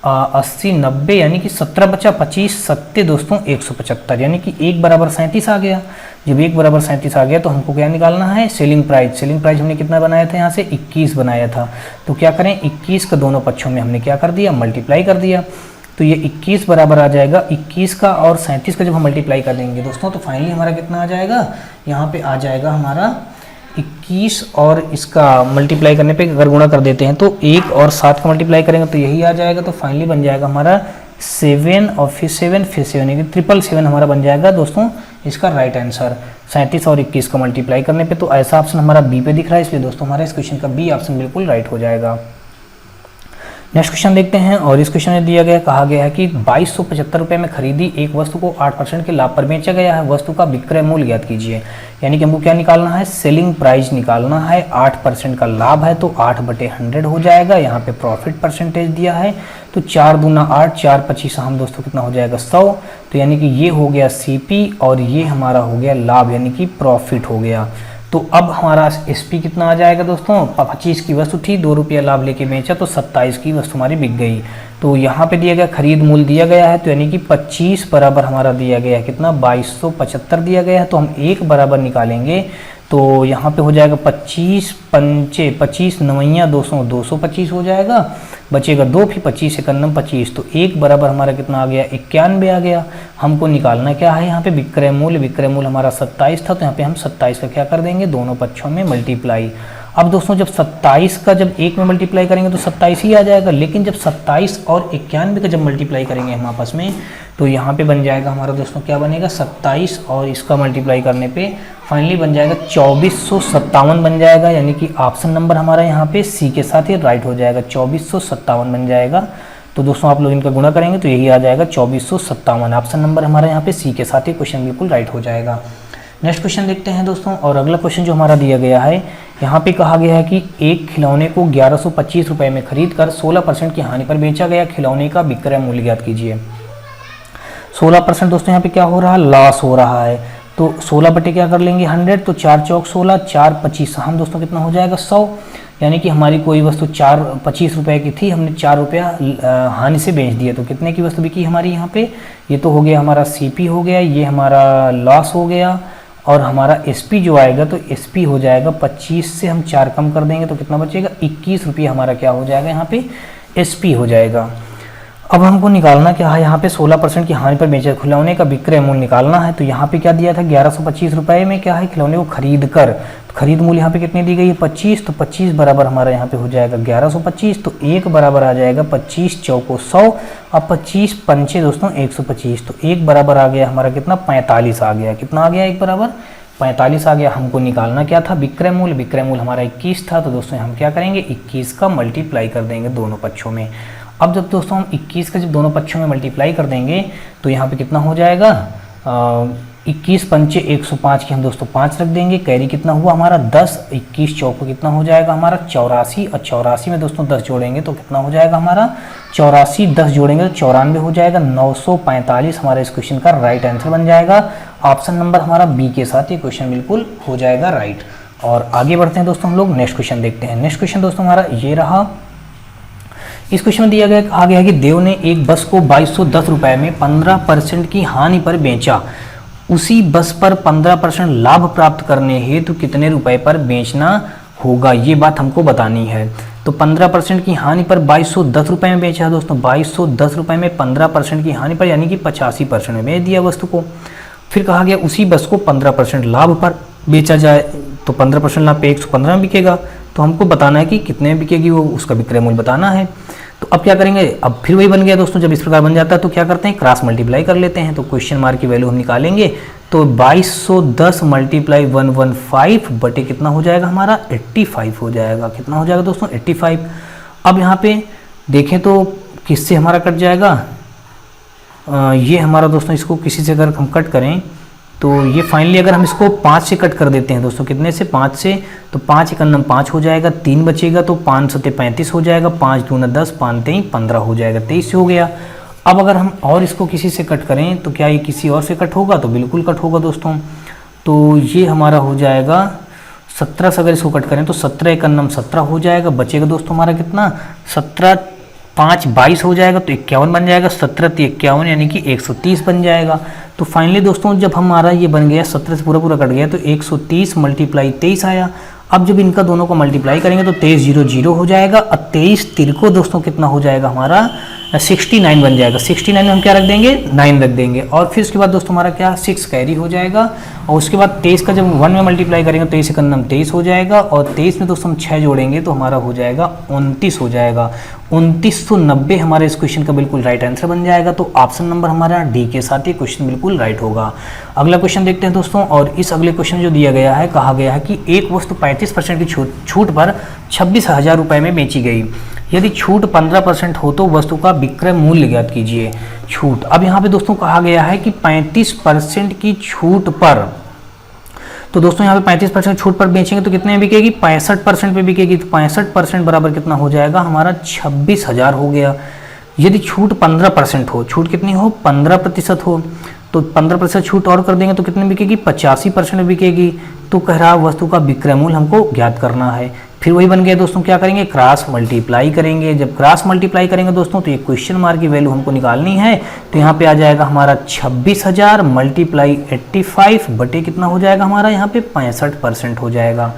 80 90 यानी कि 17 बचा, 25 7 दोस्तों 175 यानी कि 1 बराबर 37 आ गया। जब 1 बराबर 37 आ गया तो हमको क्या निकालना है सेलिंग प्राइस। सेलिंग प्राइस हमने कितना बनाया था यहाँ से 21 बनाया था, तो क्या करें 21 का दोनों पक्षों में हमने क्या कर दिया मल्टीप्लाई कर दिया। तो ये 21 बराबर आ जाएगा 21 का और 37 का जब हम मल्टीप्लाई कर देंगे दोस्तों तो फाइनली हमारा कितना आ जाएगा, यहाँ पे आ जाएगा हमारा 21 और इसका मल्टीप्लाई करने पे अगर गुणा कर देते हैं तो 1 और 7 का मल्टीप्लाई करेंगे तो यही आ जाएगा। तो फाइनली बन जाएगा हमारा 7 और फिर 7 यानी कि 777 हमारा बन जाएगा दोस्तों इसका राइट आंसर। 37 और 21 का मल्टीप्लाई करने पे, तो ऐसा ऑप्शन हमारा बी पे दिख रहा है, इसलिए दोस्तों हमारा इस क्वेश्चन का बी ऑप्शन बिल्कुल राइट हो जाएगा। नेक्स्ट क्वेश्चन देखते हैं और इस क्वेश्चन में दिया गया कहा गया है कि 2275 रुपये में खरीदी एक वस्तु को 8% के लाभ पर बेचा गया है, वस्तु का विक्रय मूल्य ज्ञात कीजिए। यानी कि हमको क्या निकालना है सेलिंग प्राइस निकालना है, 8% का लाभ है तो 8/100 हो जाएगा। यहाँ पे प्रॉफिट परसेंटेज दिया है तो 4 दूना 8, 4 25 हम दोस्तों कितना हो जाएगा 100। तो यानी कि ये हो गया CP और ये हमारा हो गया लाभ यानी कि प्रॉफिट हो गया। तो अब हमारा SP कितना आ जाएगा दोस्तों, 25 की वस्तु थी, 2 रुपया लाभ लेके बेचा तो 27 की वस्तु हमारी बिक गई। तो यहाँ पे दिया गया खरीद मूल्य दिया गया है तो यानी कि 25 बराबर हमारा दिया गया है कितना 2275 दिया गया है। तो हम 1 बराबर निकालेंगे तो यहाँ पे हो जाएगा 25 पंचे 25 नवैया 200 225 हो जाएगा, बचेगा 2 फिर 25 51 25, तो 1 बराबर हमारा कितना आ गया 91 आ गया। हमको निकालना क्या है यहाँ पे विक्रय मूल्य हमारा 27 था तो यहाँ पे हम 27 का क्या कर देंगे दोनों पक्षों में मल्टीप्लाई। अब दोस्तों जब 27 का जब 1 में मल्टीप्लाई करेंगे तो 27 ही आ जाएगा, लेकिन जब 27 और 91 का जब मल्टीप्लाई करेंगे हम आपस में तो यहाँ पे बन जाएगा हमारा दोस्तों क्या बनेगा 27 और इसका मल्टीप्लाई करने पे फाइनली बन जाएगा 2457 बन जाएगा। यानी कि ऑप्शन नंबर हमारा यहाँ पे C के साथ ही राइट हो जाएगा, 2457 बन जाएगा। तो दोस्तों आप लोग इनका गुणा करेंगे तो यही आ जाएगा 2457। ऑप्शन नंबर हमारा यहाँ पे C के साथ ही क्वेश्चन बिल्कुल राइट हो जाएगा। नेक्स्ट क्वेश्चन देखते हैं दोस्तों और अगला क्वेश्चन जो हमारा दिया गया है यहाँ पे कहा गया है कि एक खिलौने को 1125 रुपये में खरीद कर 16% की हानि पर बेचा गया, खिलौने का विक्रय मूल्य ज्ञात कीजिए। 16% दोस्तों यहाँ पे क्या हो रहा है लॉस हो रहा है, तो 16 बटे क्या कर लेंगे 100, तो 4 चौक 16, 4 25 हम दोस्तों कितना हो जाएगा 100। यानी कि हमारी कोई वस्तु 25 रुपये की थी, हमने 4 रुपया हानि से बेच दिया, तो कितने की वस्तु बिकी हमारी यहाँ पे, ये तो हो गया हमारा CP हो गया, ये हमारा लॉस हो गया और हमारा SP जो आएगा तो SP हो जाएगा 25 से हम 4 कम कर देंगे तो कितना बचेगा 21 रुपये हमारा क्या हो जाएगा यहाँ पे SP हो जाएगा। अब हमको निकालना क्या है यहाँ पे 16% की हानि पर बेचे खिलौने का विक्रय मूल्य निकालना है। तो यहाँ पे क्या दिया था 1125 रुपये में क्या है खिलौने को खरीद कर, तो खरीद मूल्य यहाँ पे कितनी दी गई है 25, तो 25 बराबर हमारा यहाँ पे हो जाएगा 1125, तो 1 बराबर आ जाएगा 25 चौको 100 और 25 पंचे दोस्तों 125, तो 1 बराबर आ गया हमारा कितना 45 आ गया, कितना आ गया 1 बराबर 45 आ गया। हमको निकालना क्या था विक्रय मूल्य हमारा 21 था, तो दोस्तों हम क्या करेंगे 21 का मल्टीप्लाई कर देंगे दोनों पक्षों में। अब जब दोस्तों हम 21 का जब दोनों पक्षों में मल्टीप्लाई कर देंगे तो यहाँ पे कितना हो जाएगा 21 पंचे 105 की हम दोस्तों 5 रख देंगे, कैरी कितना हुआ हमारा 10, 21 चौको कितना हो जाएगा हमारा 84 और 84 में दोस्तों 10 जोड़ेंगे तो कितना हो जाएगा हमारा 84, 10 जोड़ेंगे तो 94 हो जाएगा, 945 हमारा इस क्वेश्चन का राइट आंसर बन जाएगा। ऑप्शन नंबर हमारा B के साथ ये क्वेश्चन बिल्कुल हो जाएगा राइट। और आगे बढ़ते हैं दोस्तों हम लोग नेक्स्ट क्वेश्चन देखते हैं। नेक्स्ट क्वेश्चन दोस्तों हमारा ये रहा, इस क्वेश्चन में दिया गया कहा गया है कि देव ने एक बस को 2210 रुपये में 15% की हानि पर बेचा, उसी बस पर 15% लाभ प्राप्त करने हेतु कितने रुपए पर बेचना होगा, ये बात हमको बतानी है। तो 15% की हानि पर 2210 रुपये में बेचा है दोस्तों, 2210 रुपये में 15% की हानि पर यानी कि 85% में बेच दिया वस्तु को। फिर कहा गया उसी बस को 15% लाभ पर बेचा जाए, तो 15% लाभ पे 115 में बिकेगा, तो हमको बताना है कि कितने में बिकेगी वो, उसका विक्रय मूल्य बताना है। तो अब क्या करेंगे, अब फिर वही बन गया दोस्तों, जब इस प्रकार बन जाता है तो क्या करते हैं क्रॉस मल्टीप्लाई कर लेते हैं। तो क्वेश्चन मार्क की वैल्यू हम निकालेंगे तो 2210 मल्टीप्लाई 115 बटे कितना हो जाएगा हमारा 85 हो जाएगा, कितना हो जाएगा दोस्तों 85। अब यहाँ पे देखें तो किससे हमारा कट जाएगा, ये हमारा दोस्तों इसको किसी से अगर हम कट करें तो ये फाइनली अगर हम इसको 5 से कट कर देते हैं दोस्तों, कितने से 5 से, तो 5 एक अन्नम 5 हो जाएगा, 3 बचेगा तो 5 सते 35 हो जाएगा, 5 दूना 10, 5 तेई 15 हो जाएगा, 23 हो गया। अब अगर हम और इसको किसी से कट करें तो क्या ये किसी और से कट होगा, तो बिल्कुल कट होगा दोस्तों। तो ये हमारा हो जाएगा 17 से अगर इसको कट करें तो 17 एक अन्नम 17 हो जाएगा, बचेगा दोस्तों हमारा कितना, 17 5 22 हो जाएगा, तो 51 बन जाएगा, 17 51 यानी कि 130 बन जाएगा। तो फाइनली दोस्तों जब हमारा ये बन गया 17 से पूरा पूरा कट गया तो 130 मल्टीप्लाई 23 आया। अब जब इनका दोनों को मल्टीप्लाई करेंगे तो 23 0 0 हो जाएगा, और 23 तिरको दोस्तों कितना हो जाएगा हमारा 69 बन जाएगा। 69 में हम क्या रख देंगे, 9 रख देंगे, और फिर उसके बाद दोस्तों हमारा क्या 6 कैरी हो जाएगा, और उसके बाद 23 का जब 1 में मल्टीप्लाई करेंगे तो 23 एक अन्नम 23 हो जाएगा, और 23 में दोस्तों हम 6 जोड़ेंगे तो हमारा हो जाएगा 29 हो जाएगा। 2990 हमारे इस क्वेश्चन का बिल्कुल राइट आंसर बन जाएगा। तो ऑप्शन नंबर हमारा डी के साथ ये क्वेश्चन बिल्कुल राइट होगा। अगला क्वेश्चन देखते हैं दोस्तों, और इस अगले क्वेश्चन जो दिया गया है, कहा गया है कि एक वस्तु 35% की छूट पर 26,000 रुपये में बेची गई, यदि छूट 15% हो तो वस्तु का विक्रय मूल्य ज्ञात कीजिए। छूट, अब यहाँ पे दोस्तों कहा गया है कि 35% की छूट पर, तो दोस्तों यहाँ पे 35% छूट पर बेचेंगे तो कितने में बिकेगी, 65% पे बिकेगी, तो 65% बराबर कितना हो जाएगा हमारा 26,000 हो गया। यदि छूट 15% हो, छूट कितनी हो 15% हो, तो 15% छूट और कर देंगे तो कितने बिकेगी, 85% बिकेगी। तो कह रहा वस्तु का विक्रय मूल्य हमको ज्ञात करना है। फिर वही बन गया दोस्तों, क्या करेंगे, क्रॉस मल्टीप्लाई करेंगे। जब क्रॉस मल्टीप्लाई करेंगे दोस्तों तो ये क्वेश्चन मार्क की वैल्यू हमको निकालनी है, तो यहाँ पे आ जाएगा हमारा 26,000 मल्टीप्लाई 85 बटे कितना हो जाएगा हमारा यहाँ पे 65% हो जाएगा।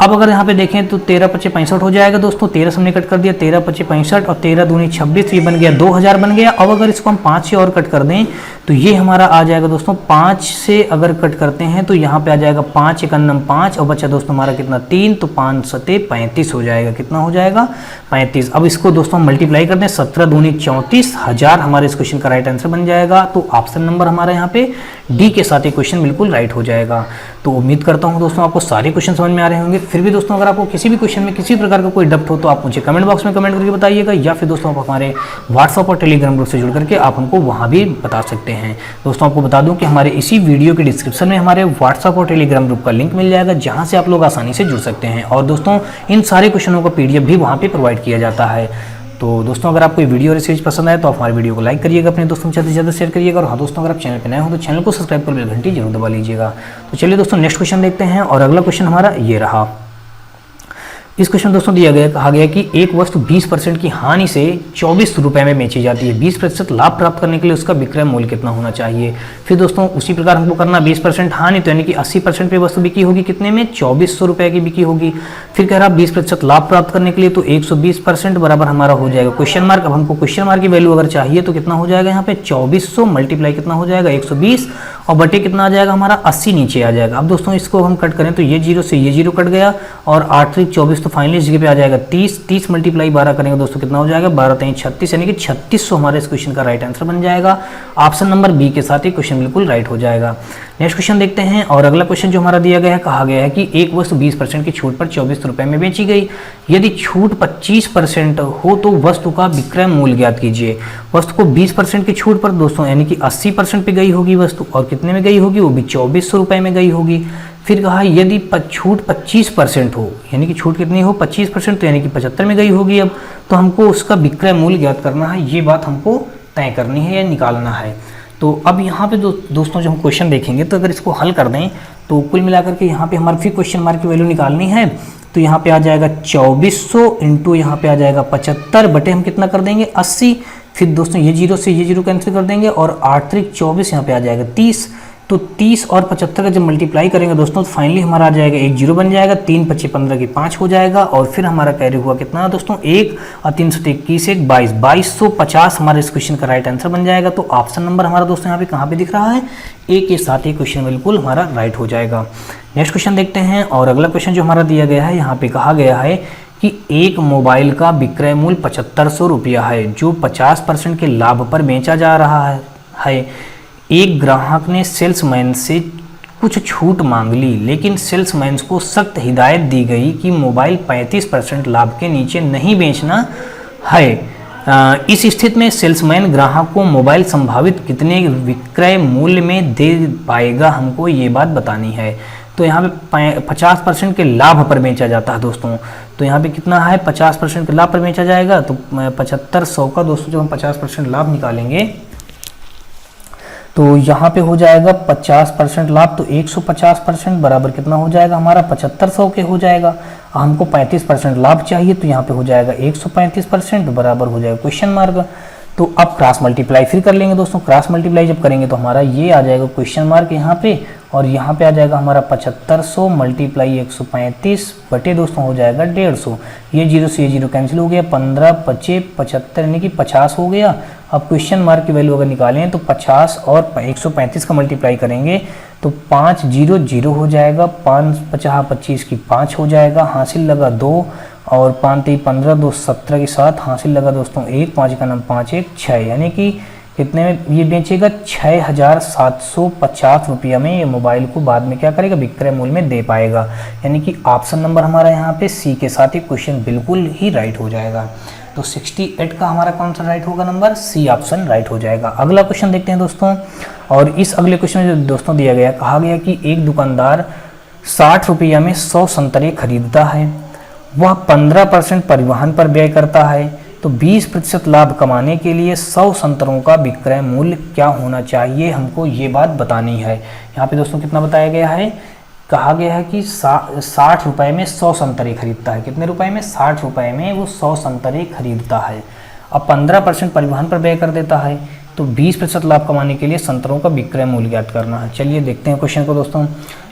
अब अगर यहाँ पे देखें तो 13 पचे 65 हो जाएगा दोस्तों, 13 से हमने कट कर दिया, 13 पचे 65 और 13 दूनी 26, ये बन गया 2000 बन गया। अब अगर इसको हम 5 से और कट कर दें तो ये हमारा आ जाएगा दोस्तों, 5 से अगर कट करते हैं तो यहाँ पे आ जाएगा 5 एक अन्नम 5, और बचा दोस्तों हमारा कितना 3, तो 5 सते 35 हो जाएगा, कितना हो जाएगा 35। अब इसको दोस्तों मल्टीप्लाई कर दें, 17 दूनी 34 हजार हमारे इस क्वेश्चन का राइट आंसर बन जाएगा। तो ऑप्शन नंबर हमारा यहाँ पे डी के साथ ये क्वेश्चन बिल्कुल राइट हो जाएगा। तो उम्मीद करता हूँ दोस्तों आपको सारे क्वेश्चन समझ में आ रहे होंगे। फिर भी दोस्तों अगर आपको किसी भी क्वेश्चन में किसी प्रकार का कोई डाउट हो तो आप मुझे कमेंट बॉक्स में कमेंट करके बताइएगा, या फिर दोस्तों आप हमारे व्हाट्सअप और टेलीग्राम ग्रुप से जुड़ करके आप हमको वहाँ भी बता सकते हैं। दोस्तों आपको बता दूं कि हमारे इसी वीडियो के डिस्क्रिप्शन में हमारे व्हाट्सअप और टेलीग्राम ग्रुप का लिंक मिल जाएगा, जहाँ से आप लोग आसानी से जुड़ सकते हैं। और दोस्तों इन सारे क्वेश्चनों का PDF भी वहाँ पर प्रोवाइड किया जाता है। तो दोस्तों अगर आपको वीडियो और सीरीज पसंद आए तो आप हमारे वीडियो को लाइक करिएगा, अपने दोस्तों के साथ ज़्यादा शेयर करिएगा, और हाँ दोस्तों अगर आप चैनल पर नए हो तो चैनल को सब्सक्राइब कर बेल घंटी जरूर दबा लीजिएगा। तो चलिए दोस्तों नेक्स्ट क्वेश्चन देखते हैं, और अगला क्वेश्चन हमारा ये रहा। इस क्वेश्चन दोस्तों दिया गया, कहा गया कि एक वस्तु 20% की हानि से 24 रुपये में बेची जाती है, 20% लाभ प्राप्त करने के लिए उसका विक्रय मूल्य कितना होना चाहिए। फिर दोस्तों उसी प्रकार हमको करना 20% हानि, तो यानी कि 80% पे वस्तु बिकी होगी कितने में, 2400 रुपये की बिकी होगी। फिर कह रहा 20% लाभ प्राप्त करने के लिए, तो 120% बराबर हमारा हो जाएगा क्वेश्चन मार्क। अब हमको क्वेश्चन मार्क की वैल्यू अगर चाहिए तो कितना हो जाएगा यहाँ पे 2400 मल्टीप्लाई कितना हो जाएगा 120, और बटे कितना आ जाएगा हमारा 80 नीचे आ जाएगा। अब दोस्तों इसको हम कट करें तो ये 0 से ये 0 कट गया, और 8 3 24, तो फाइनली इस जगह पे आ जाएगा 30। 30 मल्टीप्लाई 12 करेंगे दोस्तों कितना हो जाएगा 12 3 36, यानी कि 3600 हमारे इस क्वेश्चन का राइट आंसर बन जाएगा। ऑप्शन नंबर बी के साथ ही क्वेश्चन बिल्कुल राइट हो जाएगा। नेक्स्ट क्वेश्चन देखते हैं, और अगला क्वेश्चन जो हमारा दिया गया है, कहा गया है कि एक वस्तु 20% की छूट पर 24 रुपये में बेची गई, यदि छूट 25% हो तो वस्तु का विक्रय मूल्य ज्ञात कीजिए। वस्तु को 20% की छूट पर दोस्तों यानी कि 80% पे गई होगी वस्तु, और कितने में गई होगी, वो भी 2400 रुपये में गई होगी। फिर कहा यदि छूट 25% हो, यानी कि छूट कितनी हो 25%, तो यानी कि 75 में गई होगी। अब तो हमको उसका विक्रय मूल्य ज्ञात करना है, ये बात हमको तय करनी है या निकालना है। तो अब यहाँ पे दोस्तों जो हम क्वेश्चन देखेंगे, तो अगर इसको हल कर दें तो कुल मिलाकर के यहाँ पे हमारे फिर क्वेश्चन मार्क की वैल्यू निकालनी है, तो यहाँ पे आ जाएगा 2400 इंटू यहाँ पे आ जाएगा 75 बटे हम कितना कर देंगे 80। फिर दोस्तों ये 0 से ये 0 कैंसिल कर देंगे, और 8 3 24 यहाँ पे आ जाएगा 30। तो 30 और 75 का जब मल्टीप्लाई करेंगे दोस्तों तो फाइनली हमारा आ जाएगा 1 0 बन जाएगा, 3 5 15 की 5 हो जाएगा, और फिर हमारा कैरी हुआ कितना दोस्तों 1 और 3 21 1 22 2250 हमारे इस क्वेश्चन का राइट आंसर बन जाएगा। तो ऑप्शन नंबर हमारा दोस्तों यहाँ पे कहाँ पे दिख रहा है, ए के साथ ही क्वेश्चन बिल्कुल हमारा राइट हो जाएगा। नेक्स्ट क्वेश्चन देखते हैं, और अगला क्वेश्चन जो हमारा दिया गया है, यहाँ पे कहा गया है कि एक मोबाइल का विक्रय मूल्य 7500 रुपया है, जो 50% के लाभ पर बेचा जा रहा है। एक ग्राहक ने सेल्समैन से कुछ छूट मांग ली, लेकिन सेल्समैन को सख्त हिदायत दी गई कि मोबाइल 35% लाभ के नीचे नहीं बेचना है। इस स्थिति में सेल्समैन ग्राहक को मोबाइल संभावित कितने विक्रय मूल्य में दे पाएगा, हमको ये बात बतानी है। तो यहाँ पे 50% के लाभ पर बेचा जाता है दोस्तों। तो यहाँ पे कितना है, 50% के लाभ पर बेचा जाएगा। तो 7500 का दोस्तों जब हम 50% लाभ निकालेंगे तो यहाँ पे हो जाएगा 50% लाभ, तो 150% बराबर कितना हो जाएगा हमारा 7500 के हो जाएगा। हमको 35% लाभ चाहिए, तो यहाँ पे हो जाएगा 135% बराबर हो जाएगा क्वेश्चन मार्क। तो अब क्रॉस मल्टीप्लाई फिर कर लेंगे दोस्तों। क्रॉस मल्टीप्लाई जब करेंगे तो हमारा ये आ जाएगा क्वेश्चन मार्क यहाँ पे, और यहाँ पे आ जाएगा हमारा 7500 मल्टीप्लाई 135 बटे दोस्तों हो जाएगा 150। ये जीरो से ये जीरो कैंसिल हो गया, 15 25 75 यानी कि 50 हो गया। अब क्वेश्चन मार्क की वैल्यू अगर निकालें तो 50 और 135 का मल्टीप्लाई करेंगे तो 5 0 0 हो जाएगा, 5 50 25 की 5 हो जाएगा, हासिल लगा 2 और 5 3 15 2 17 के साथ हासिल लगा दोस्तों 1, 5 का नाम 5 1 6, यानी कि कितने में ये बेचेगा 6750 रुपया में ये मोबाइल को बाद में क्या करेगा, विक्रय मूल्य में दे पाएगा। यानी कि ऑप्शन नंबर हमारा यहाँ पे सी के साथ ही क्वेश्चन बिल्कुल ही राइट हो जाएगा। तो 68 का हमारा कौन सा राइट होगा नंबर, सी ऑप्शन राइट हो जाएगा। अगला क्वेश्चन देखते हैं दोस्तों, और इस अगले क्वेश्चन में जो दोस्तों दिया गया, कहा गया कि एक दुकानदार 60 रुपया में 100 संतरे खरीदता है, वह 15% परिवहन पर व्यय करता है, तो 20% लाभ कमाने के लिए 100 संतरों का विक्रय मूल्य क्या होना चाहिए, हमको ये बात बतानी है। यहाँ पे दोस्तों कितना बताया गया है, कहा गया है कि 60 रुपये में 100 संतरे खरीदता है। कितने रुपए में, 60 रुपये में वो 100 संतरे खरीदता है। अब 15% परिवहन पर व्यय कर देता है, तो 20% लाभ कमाने के लिए संतरों का विक्रय मूल्य ज्ञात करना है। चलिए देखते हैं क्वेश्चन को दोस्तों।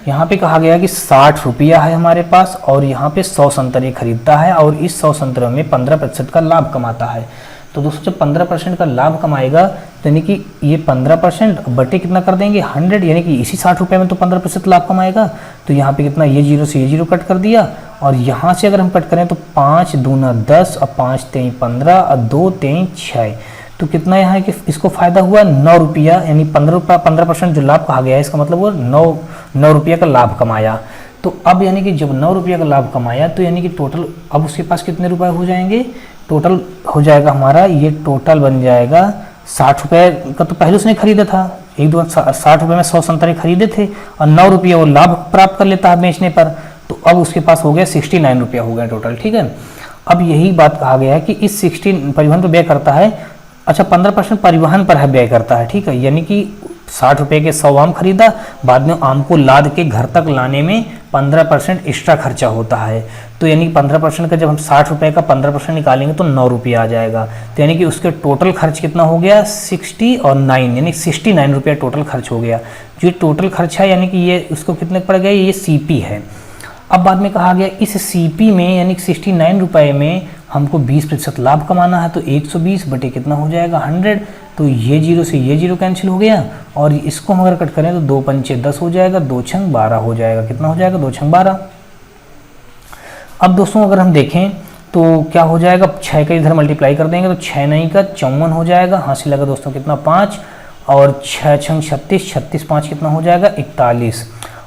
यहाँ पे कहा गया कि 60 रुपया है हमारे पास और यहाँ पे 100 संतरे खरीदता है और इस 100 संतरों में 15% का लाभ कमाता है। तो दोस्तों जब 15% का लाभ कमाएगा तो यानी कि ये 15% बटे कितना कर देंगे 100, यानी कि इसी 60 रुपये में तो 15% लाभ कमाएगा। तो यहाँ पे कितना, ये जीरो से ये जीरो कट कर दिया, और यहाँ से अगर हम कट करें तो 5 दूना 10 और 5 3 15 और 2 3 6, तो कितना यहाँ है कि इसको फायदा हुआ 9 रुपया, यानी 15% जो लाभ कहा गया है इसका मतलब वो 9 रुपया का लाभ कमाया। तो अब यानी कि जब 9 रुपया का लाभ कमाया तो यानी कि टोटल अब उसके पास कितने रुपए हो जाएंगे, टोटल हो जाएगा हमारा, ये टोटल बन जाएगा 60 रुपये का तो पहले उसने खरीदा था, 60 रुपये में 100 संतरे खरीदे थे और 9 रुपया वो लाभ प्राप्त कर लेता है बेचने पर, तो अब उसके पास हो गया 69 रुपया हो गया टोटल। ठीक है, अब यही बात कहा गया है कि इस 16 परिवहन पर व्यय करता है, अच्छा 15% परिवहन पर है व्यय करता है। ठीक है, यानी कि 60 रुपये के 100 आम खरीदा, बाद में आम को लाद के घर तक लाने में 15% एक्स्ट्रा खर्चा होता है। तो यानी 15% का जब हम 60 रुपये का 15% निकालेंगे तो 9 रुपया आ जाएगा। तो यानी कि उसके टोटल खर्च कितना हो गया 60 और 9 यानी 69 रुपया टोटल खर्च हो गया। जो टोटल खर्च है यानी कि ये उसको कितने पड़ गया, ये सीपी है। अब बाद में कहा गया इस सीपी में यानी 69 रुपये में हमको 20% लाभ कमाना है, तो 120 बटे कितना हो जाएगा 100, तो ये जीरो से ये जीरो कैंसिल हो गया और इसको हम अगर कट करें तो 2 पंचे 10 हो जाएगा, 2 छंग 12 हो जाएगा। कितना हो जाएगा 2 छंग 12। अब दोस्तों अगर हम देखें तो क्या हो जाएगा, 6 का इधर मल्टीप्लाई कर देंगे तो 6 नहीं का 54 हो जाएगा, हासिल लगा दोस्तों कितना 5 और 6 छंग 36, 36 5 कितना हो जाएगा 41,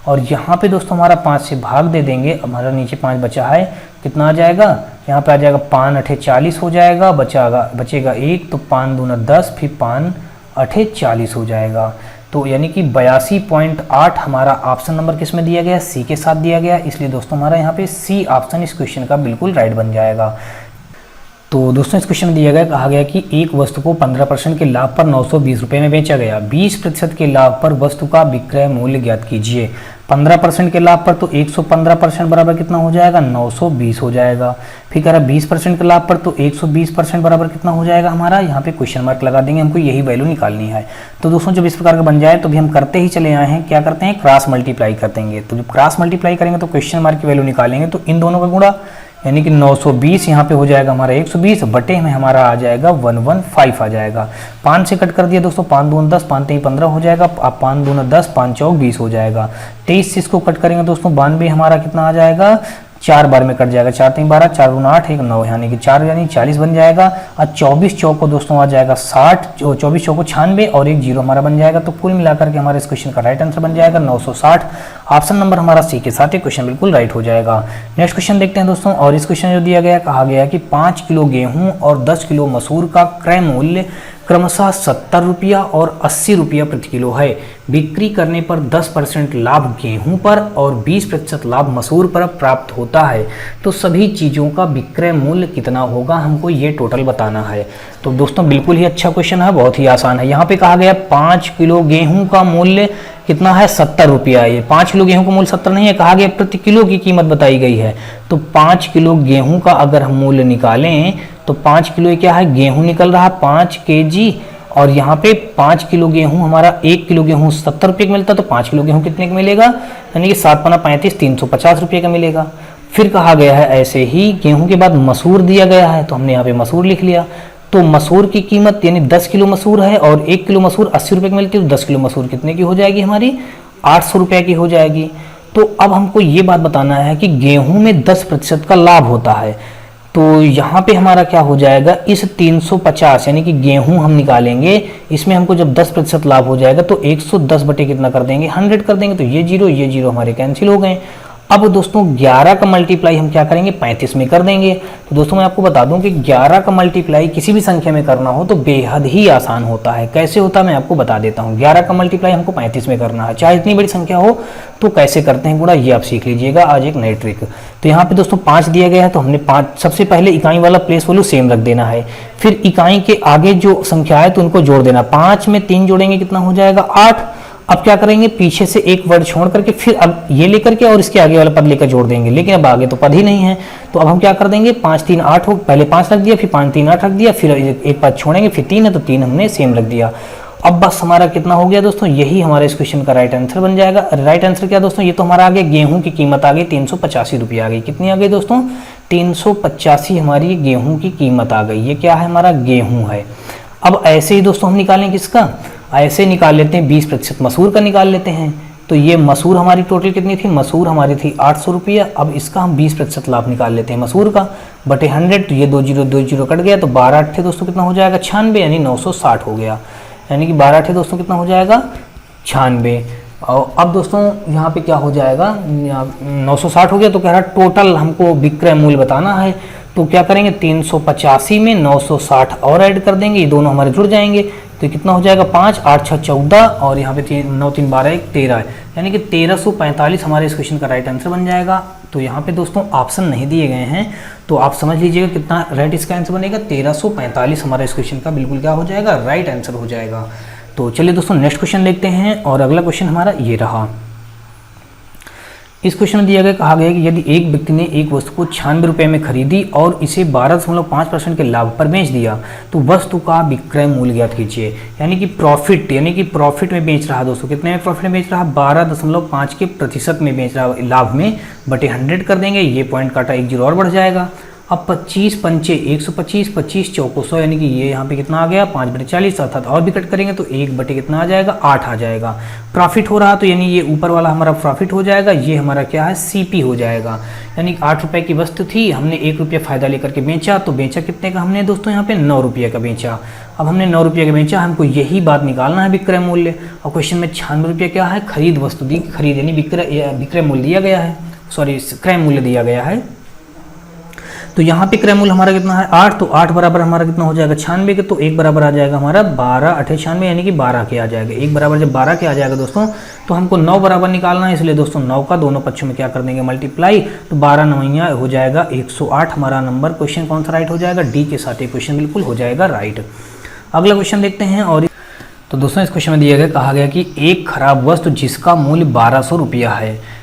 और यहाँ पे दोस्तों हमारा 5 से भाग दे देंगे, हमारा नीचे 5 बचा है, कितना आ जाएगा यहाँ पे आ जाएगा 5 8 40 हो जाएगा, बचेगा 1, तो 5 दूना 10 फिर 5 8 40 हो जाएगा। तो यानी कि 82.8 हमारा ऑप्शन नंबर किस में दिया गया, सी के साथ दिया गया, इसलिए दोस्तों हमारा यहाँ पे सी ऑप्शन इस क्वेश्चन का बिल्कुल राइट बन जाएगा। तो दोस्तों इस क्वेश्चन में दिया गया, कहा गया कि एक वस्तु को 15% के लाभ पर 920 रुपये में बेचा गया, 20% के लाभ पर वस्तु का विक्रय मूल्य ज्ञात कीजिए। 15% के लाभ पर तो 115% बराबर कितना हो जाएगा 920 हो जाएगा। फिर कह रहा 20% के लाभ पर तो 120% बराबर कितना हो जाएगा हमारा, यहाँ पे क्वेश्चन मार्क लगा देंगे, हमको यही वैल्यू निकालनी है। तो दोस्तों जब इस प्रकार का बन जाए तो भी हम करते ही चले आए हैं, क्या करते हैं क्रॉस मल्टीप्लाई कर देंगे। तो जब क्रॉस मल्टीप्लाई करेंगे तो क्वेश्चन मार्क की वैल्यू निकालेंगे, तो इन दोनों का गुणा यानी कि 920 यहाँ पे हो जाएगा हमारा 120 बटे में हमारा आ जाएगा 115 आ जाएगा। 5 से कट कर दिया दोस्तों, 5 दून 10 5 3 15 हो जाएगा, अब 5 दूना 10 5 चौक 20 हो जाएगा। 23 से इसको कट करेंगे दोस्तों 92 हमारा कितना आ जाएगा 4 बार में कट जाएगा, 4 3 12, 4 दूना 8, 1 9, यानी कि 4 यानी 40 बन जाएगा। और 24 चौको दोस्तों आ जाएगा 60, 24 चौको 96 और 1 जीरो हमारा बन जाएगा। तो कुल मिलाकर के हमारे इस क्वेश्चन का राइट आंसर बन जाएगा 960। ऑप्शन नंबर हमारा सी के साथ ये क्वेश्चन बिल्कुल राइट हो जाएगा। नेक्स्ट क्वेश्चन देखते हैं दोस्तों, और इस क्वेश्चन जो दिया गया, कहा गया कि 5 किलो गेहूं और 10 किलो मसूर का क्रय मूल्य क्रमशः 70 रुपया और 80 रुपया प्रति किलो है। बिक्री करने पर 10% लाभ गेहूं पर और 20% लाभ मसूर पर प्राप्त होता है। तो सभी चीज़ों का विक्रय मूल्य कितना होगा, हमको ये टोटल बताना है। तो दोस्तों बिल्कुल ही अच्छा क्वेश्चन है, बहुत ही आसान है। यहाँ पे कहा गया 5 किलो गेहूं का मूल्य कितना है, 70 रुपया। ये 5 किलो गेहूं का मूल्य 70 नहीं है, कहा गया प्रति किलो की कीमत बताई गई है। तो 5 किलो गेहूं का अगर हम मूल्य निकालें तो 5 किलो क्या है, गेहूं निकल रहा 5 kg, और यहाँ पे 5 किलो गेहूं हमारा 1 किलो गेहूं 70 रुपये का मिलता है। तो 5 किलो गेहूं कितने का मिलेगा, यानी कि 7 पना 35, 350 रुपये का मिलेगा। फिर कहा गया है ऐसे ही गेहूं के बाद मसूर दिया गया है, तो हमने यहाँ पे मसूर लिख लिया। तो मसूर की कीमत यानी 10 किलो मसूर है और 1 किलो मसूर 80 रुपये की मिलती है। तो 10 किलो मसूर कितने की हो जाएगी, हमारी 800 रुपये की हो जाएगी। तो अब हमको ये बात बताना है कि गेहूं में 10% का लाभ होता है। तो यहाँ पे हमारा क्या हो जाएगा, इस 350 यानी कि गेहूं हम निकालेंगे, इसमें हमको जब 10% लाभ हो जाएगा तो 110 बटे कितना कर देंगे, 100 कर देंगे। तो ये जीरो हमारे कैंसिल हो गए। अब दोस्तों 11 का मल्टीप्लाई हम क्या करेंगे, 35 में कर देंगे। तो दोस्तों मैं आपको बता दूं कि 11 का मल्टीप्लाई किसी भी संख्या में करना हो तो बेहद ही आसान होता है। कैसे होता है मैं आपको बता देता हूं। 11 का मल्टीप्लाई हमको 35 में करना है, चाहे इतनी बड़ी संख्या हो। तो कैसे करते हैं गुणा, ये आप सीख लीजिएगा आज एक नई ट्रिक। तो यहाँ पे दोस्तों 5 दिया गया है, तो हमने 5 सबसे पहले इकाई वाला प्लेस वैल्यू सेम रख देना है। फिर इकाई के आगे जो संख्या है तो उनको जोड़ देना। 5 में 3 जोड़ेंगे कितना हो जाएगा, 8। अब क्या करेंगे, पीछे से एक वर्ड छोड़ करके फिर अब ये लेकर के और इसके आगे वाला पद लेकर जोड़ देंगे, लेकिन अब आगे तो पद ही नहीं है। तो अब हम क्या कर देंगे, 5 3 8 हो, पहले 5 रख दिया, फिर 5 3 8 रख दिया, फिर एक पद छोड़ेंगे, फिर 3 है तो 3 हमने सेम रख दिया। अब बस हमारा कितना हो गया दोस्तों, यही हमारे इस क्वेश्चन का राइट आंसर बन जाएगा। राइट आंसर क्या दोस्तों, ये तो हमारा आ गया गेहूं की कीमत आ गई 385 रुपये आ गई। कितनी आ गई दोस्तों, 385 हमारी गेहूं की कीमत आ गई। ये क्या है, हमारा गेहूं है। अब ऐसे ही दोस्तों हम निकालें किसका, ऐसे निकाल लेते हैं 20% मसूर का निकाल लेते हैं। तो ये मसूर हमारी टोटल कितनी थी, मसूर हमारी थी 800 रुपया। अब इसका हम 20% लाभ निकाल लेते हैं मसूर का बटे 100। तो ये 2 जीरो कट गया, तो 12 अट्ठे दोस्तों कितना हो जाएगा, 96, यानी 960 हो गया। यानी कि 12 अट्ठे दोस्तों कितना हो जाएगा, 96। और अब दोस्तों यहाँ पे क्या हो जाएगा, 960 हो गया। तो कह रहा टोटल हमको विक्रय मूल्य बताना है। तो क्या करेंगे, 385 में 960 और ऐड कर देंगे, ये दोनों हमारे जुड़ जाएंगे। तो कितना हो जाएगा, 5 8 6 14 और यहाँ पे 9 3 12 1 13, यानी कि 1345 हमारे इस क्वेश्चन का राइट आंसर बन जाएगा। तो यहाँ पे दोस्तों ऑप्शन नहीं दिए गए हैं, तो आप समझ लीजिएगा कितना राइट इसका आंसर बनेगा। 1345 हमारे इस क्वेश्चन का बिल्कुल क्या हो जाएगा, राइट आंसर हो जाएगा। तो चलिए दोस्तों नेक्स्ट क्वेश्चन देखते हैं, और अगला क्वेश्चन हमारा ये रहा। इस क्वेश्चन में दिया गया, कहा गया कि यदि एक व्यक्ति ने एक वस्तु को 96 रुपये में खरीदी और इसे 12.5% के लाभ पर बेच दिया, तो वस्तु का विक्रय मूल्य ज्ञात कीजिए। यानी कि प्रॉफिट में बेच रहा दोस्तों, कितने में प्रॉफिट में बेच रहा, 12.5 के प्रतिशत में बेच रहा, लाभ में बटे 100 कर देंगे। ये पॉइंट काटा, 1 जीरो और बढ़ जाएगा। अब 25 पंचे 125, 25 चौको 100, यानी कि ये यहाँ पे कितना आ गया, 5/40, अर्थात और भी कट करेंगे तो 1 बटे कितना आ जाएगा, 8 आ जाएगा। प्रॉफिट हो रहा तो यानी ये ऊपर वाला हमारा प्रॉफिट हो जाएगा, ये हमारा क्या है, सीपी हो जाएगा। यानी 8 रुपये की वस्तु थी, हमने 1 रुपया फायदा लेकर के बेचा, तो बेचा कितने का हमने दोस्तों, यहाँ पे 9 रुपये का बेचा। अब हमने 9 रुपये का बेचा, हमको यही बात निकालना है विक्रय मूल्य। और क्वेश्चन में 96 रुपये क्या है, खरीद वस्तु दी, खरीद यानी विक्रय मूल्य दिया गया है, सॉरी क्रय मूल्य दिया गया है। तो यहाँ पे क्रय मूल्य हमारा कितना है, 8। तो 8 बराबर हमारा कितना हो जाएगा, 96 के। तो 1 बराबर आ जाएगा हमारा 12 8 96, यानी कि 12 के आ जाएगा। 1 बराबर जब 12 के आ जाएगा दोस्तों, तो हमको 9 बराबर निकालना है, इसलिए दोस्तों 9 का दोनों पक्षों में क्या कर देंगे, मल्टीप्लाई। तो 12 9 हो जाएगा 108 हमारा नंबर। क्वेश्चन कौन सा राइट हो जाएगा, डी के साथ ये क्वेश्चन बिल्कुल हो जाएगा राइट। अगला क्वेश्चन देखते हैं। और तो दोस्तों इस क्वेश्चन में दिया गया, कहा गया कि एक खराब वस्तु जिसका मूल्य 1200 रुपया है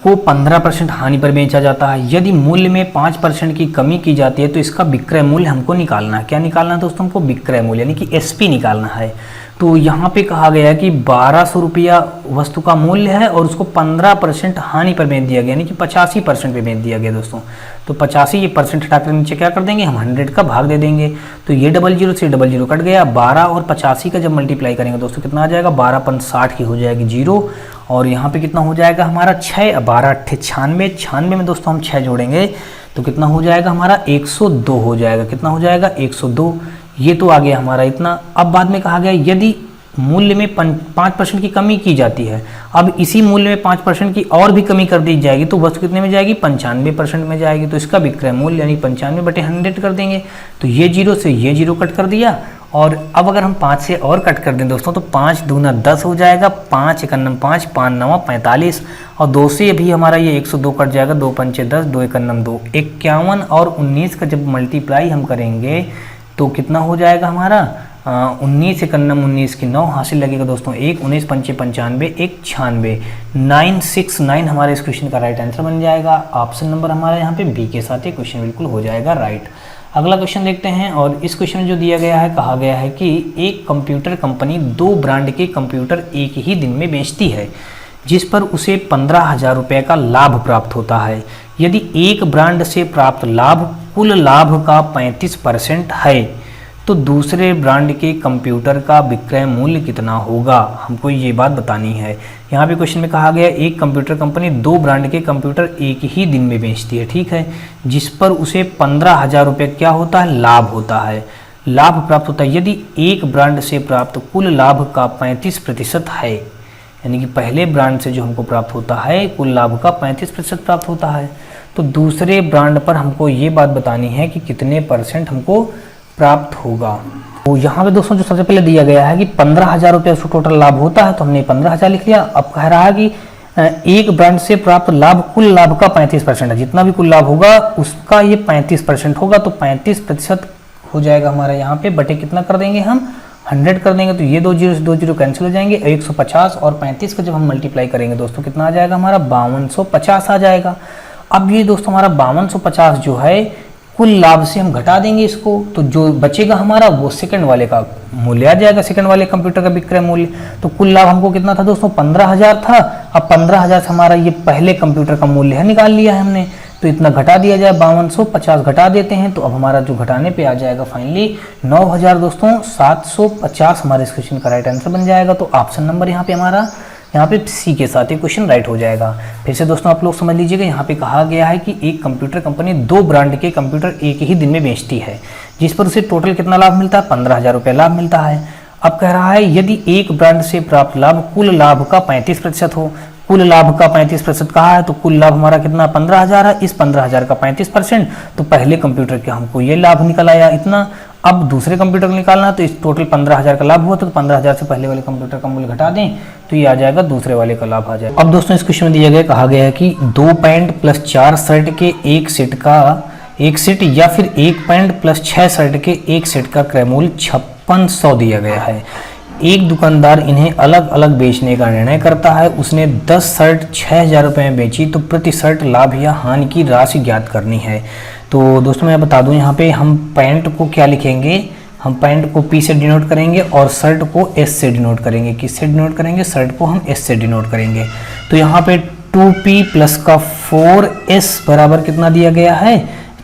को 15% हानि पर बेचा जाता है। यदि मूल्य में 5% की कमी की जाती है तो इसका विक्रय मूल्य हमको निकालना है। क्या निकालना है दोस्तों, हमको विक्रय मूल्य यानी कि एसपी निकालना है। तो यहाँ पे कहा गया है कि 1200 रुपया वस्तु का मूल्य है और उसको 15% हानि पर बेच दिया गया, यानी कि 85% पे बेच दिया गया दोस्तों। तो 85 ये परसेंट हटाकर नीचे क्या कर देंगे, हम 100 का भाग दे देंगे। तो ये 00 से 00 कट गया। 12 और 85 का जब मल्टीप्लाई करेंगे दोस्तों कितना आ जाएगा, 12 × 60 की हो जाएगी 0। और यहाँ पे कितना हो जाएगा हमारा 6, 12 × 8 96, 96 में दोस्तों हम 6 जोड़ेंगे तो कितना हो जाएगा हमारा 102 हो जाएगा। कितना हो जाएगा 102। ये तो आ गया हमारा इतना। अब बाद में कहा गया यदि मूल्य में 5% की कमी की जाती है, अब इसी मूल्य में 5% की और भी कमी कर दी जाएगी तो वस्तु कितने में जाएगी, 95% में जाएगी। तो इसका विक्रय मूल्य यानी 95/100 कर देंगे। तो ये 0 से ये 0 कट कर दिया। और अब अगर हम 5 से और कट कर दें दोस्तों तो 5 दूना 10 हो जाएगा, 5 × 1 5, 5 × 9 45 और 2 से भी हमारा ये 102 कट जाएगा, 2 × 5 10, 2 × 1 2, 51 और 19 का जब मल्टीप्लाई हम करेंगे तो कितना हो जाएगा हमारा 19 × 19 की 9 हासिल लगेगा दोस्तों 1, 19 × 5 95, 1 96, 969 हमारे इस क्वेश्चन का राइट आंसर बन जाएगा। ऑप्शन नंबर हमारा यहाँ पे बी के साथ ये क्वेश्चन बिल्कुल हो जाएगा राइट। अगला क्वेश्चन देखते हैं और इस क्वेश्चन में जो दिया गया है, कहा गया है कि एक कंप्यूटर कंपनी 2 ब्रांड के कंप्यूटर एक ही दिन में बेचती है जिस पर उसे 15,000 रुपये का लाभ प्राप्त होता है। यदि एक ब्रांड से प्राप्त लाभ कुल लाभ का 35% है तो दूसरे ब्रांड के कंप्यूटर का विक्रय मूल्य कितना होगा, हमको ये बात बतानी है। यहाँ पे क्वेश्चन में कहा गया एक कंप्यूटर कंपनी 2 ब्रांड के कंप्यूटर एक ही दिन में बेचती है, ठीक है, जिस पर उसे 15,000 रुपये क्या होता है, लाभ होता है, लाभ प्राप्त होता है। यदि एक ब्रांड से प्राप्त कुल लाभ का 35% है, यानी कि पहले ब्रांड से जो हमको प्राप्त होता है कुल लाभ का 35% प्राप्त होता है, तो दूसरे ब्रांड पर हमको ये बात बतानी है कि कितने % हमको प्राप्त होगा। तो यहाँ पे दोस्तों जो सबसे पहले दिया गया है कि 15,000 रुपये उसको टोटल लाभ होता है, तो हमने 15,000 लिख लिया। अब कह रहा है कि एक ब्रांड से प्राप्त लाभ कुल लाभ का 35% है, जितना भी कुल लाभ होगा उसका ये 35% होगा, तो 35% हो जाएगा हमारा यहाँ पे, बटे कितना कर देंगे हम 100 कर देंगे, तो ये 2 0 से 2 0 कैंसिल हो जाएंगे। 150 और 35 का जब हम मल्टीप्लाई करेंगे दोस्तों कितना आ जाएगा हमारा 5250 आ जाएगा। अब ये दोस्तों हमारा 5250 जो है कुल लाभ से हम घटा देंगे इसको, तो जो बचेगा हमारा वो सेकंड वाले का मूल्य आ जाएगा, सेकंड वाले कंप्यूटर का विक्रय मूल्य। तो कुल लाभ हमको कितना था दोस्तों 15,000 था। अब 15,000 से हमारा ये पहले कंप्यूटर का मूल्य है निकाल लिया है हमने, तो इतना घटा दिया जाए, 5250 घटा देते हैं, तो अब हमारा जो घटाने पे आ जाएगा फाइनली 9,000 दोस्तों 750 हमारे इस क्वेश्चन का राइट आंसर बन जाएगा। तो ऑप्शन नंबर यहाँ पे हमारा यहाँ पे सी के साथ ये क्वेश्चन राइट हो जाएगा। फिर से दोस्तों आप लोग समझ लीजिएगा, यहाँ पे कहा गया है कि एक कंप्यूटर कंपनी 2 ब्रांड के कंप्यूटर एक ही दिन में बेचती है जिस पर उसे टोटल कितना लाभ मिलता है, 15,000 रुपये लाभ मिलता है। अब कह रहा है यदि एक ब्रांड से प्राप्त लाभ कुल लाभ का 35% हो, कुल लाभ का 35% कहा है तो कुल लाभ हमारा कितना 15,000 है, इस 15,000 का 35% तो पहले कंप्यूटर के हमको ये लाभ निकल आया इतना। अब दूसरे कंप्यूटर को निकालना तो इस टोटल 15,000 का लाभ हुआ, तो 15,000 से पहले वाले कंप्यूटर का मूल्य घटा दें तो ये आ जाएगा दूसरे वाले का लाभ आ जाएगा। अब दोस्तों इस क्वेश्चन में दिया गया, कहा गया है कि 2 पैंट प्लस 4 शर्ट के एक सेट या फिर 1 पैंट प्लस 6 शर्ट के एक सेट का क्रय मूल्य 5600 दिया गया है। एक दुकानदार इन्हें अलग अलग बेचने का निर्णय करता है। उसने 10 शर्ट 6,000 रुपये में बेची, तो प्रति शर्ट लाभ या हानि की राशि ज्ञात करनी है। तो दोस्तों मैं बता दूं, यहाँ पे हम पैंट को क्या लिखेंगे, हम पैंट को P से डिनोट करेंगे और शर्ट को S से डिनोट करेंगे। किससे डिनोट करेंगे, शर्ट को हम S से डिनोट करेंगे। तो यहाँ पे 2P प्लस का 4S बराबर कितना दिया गया है,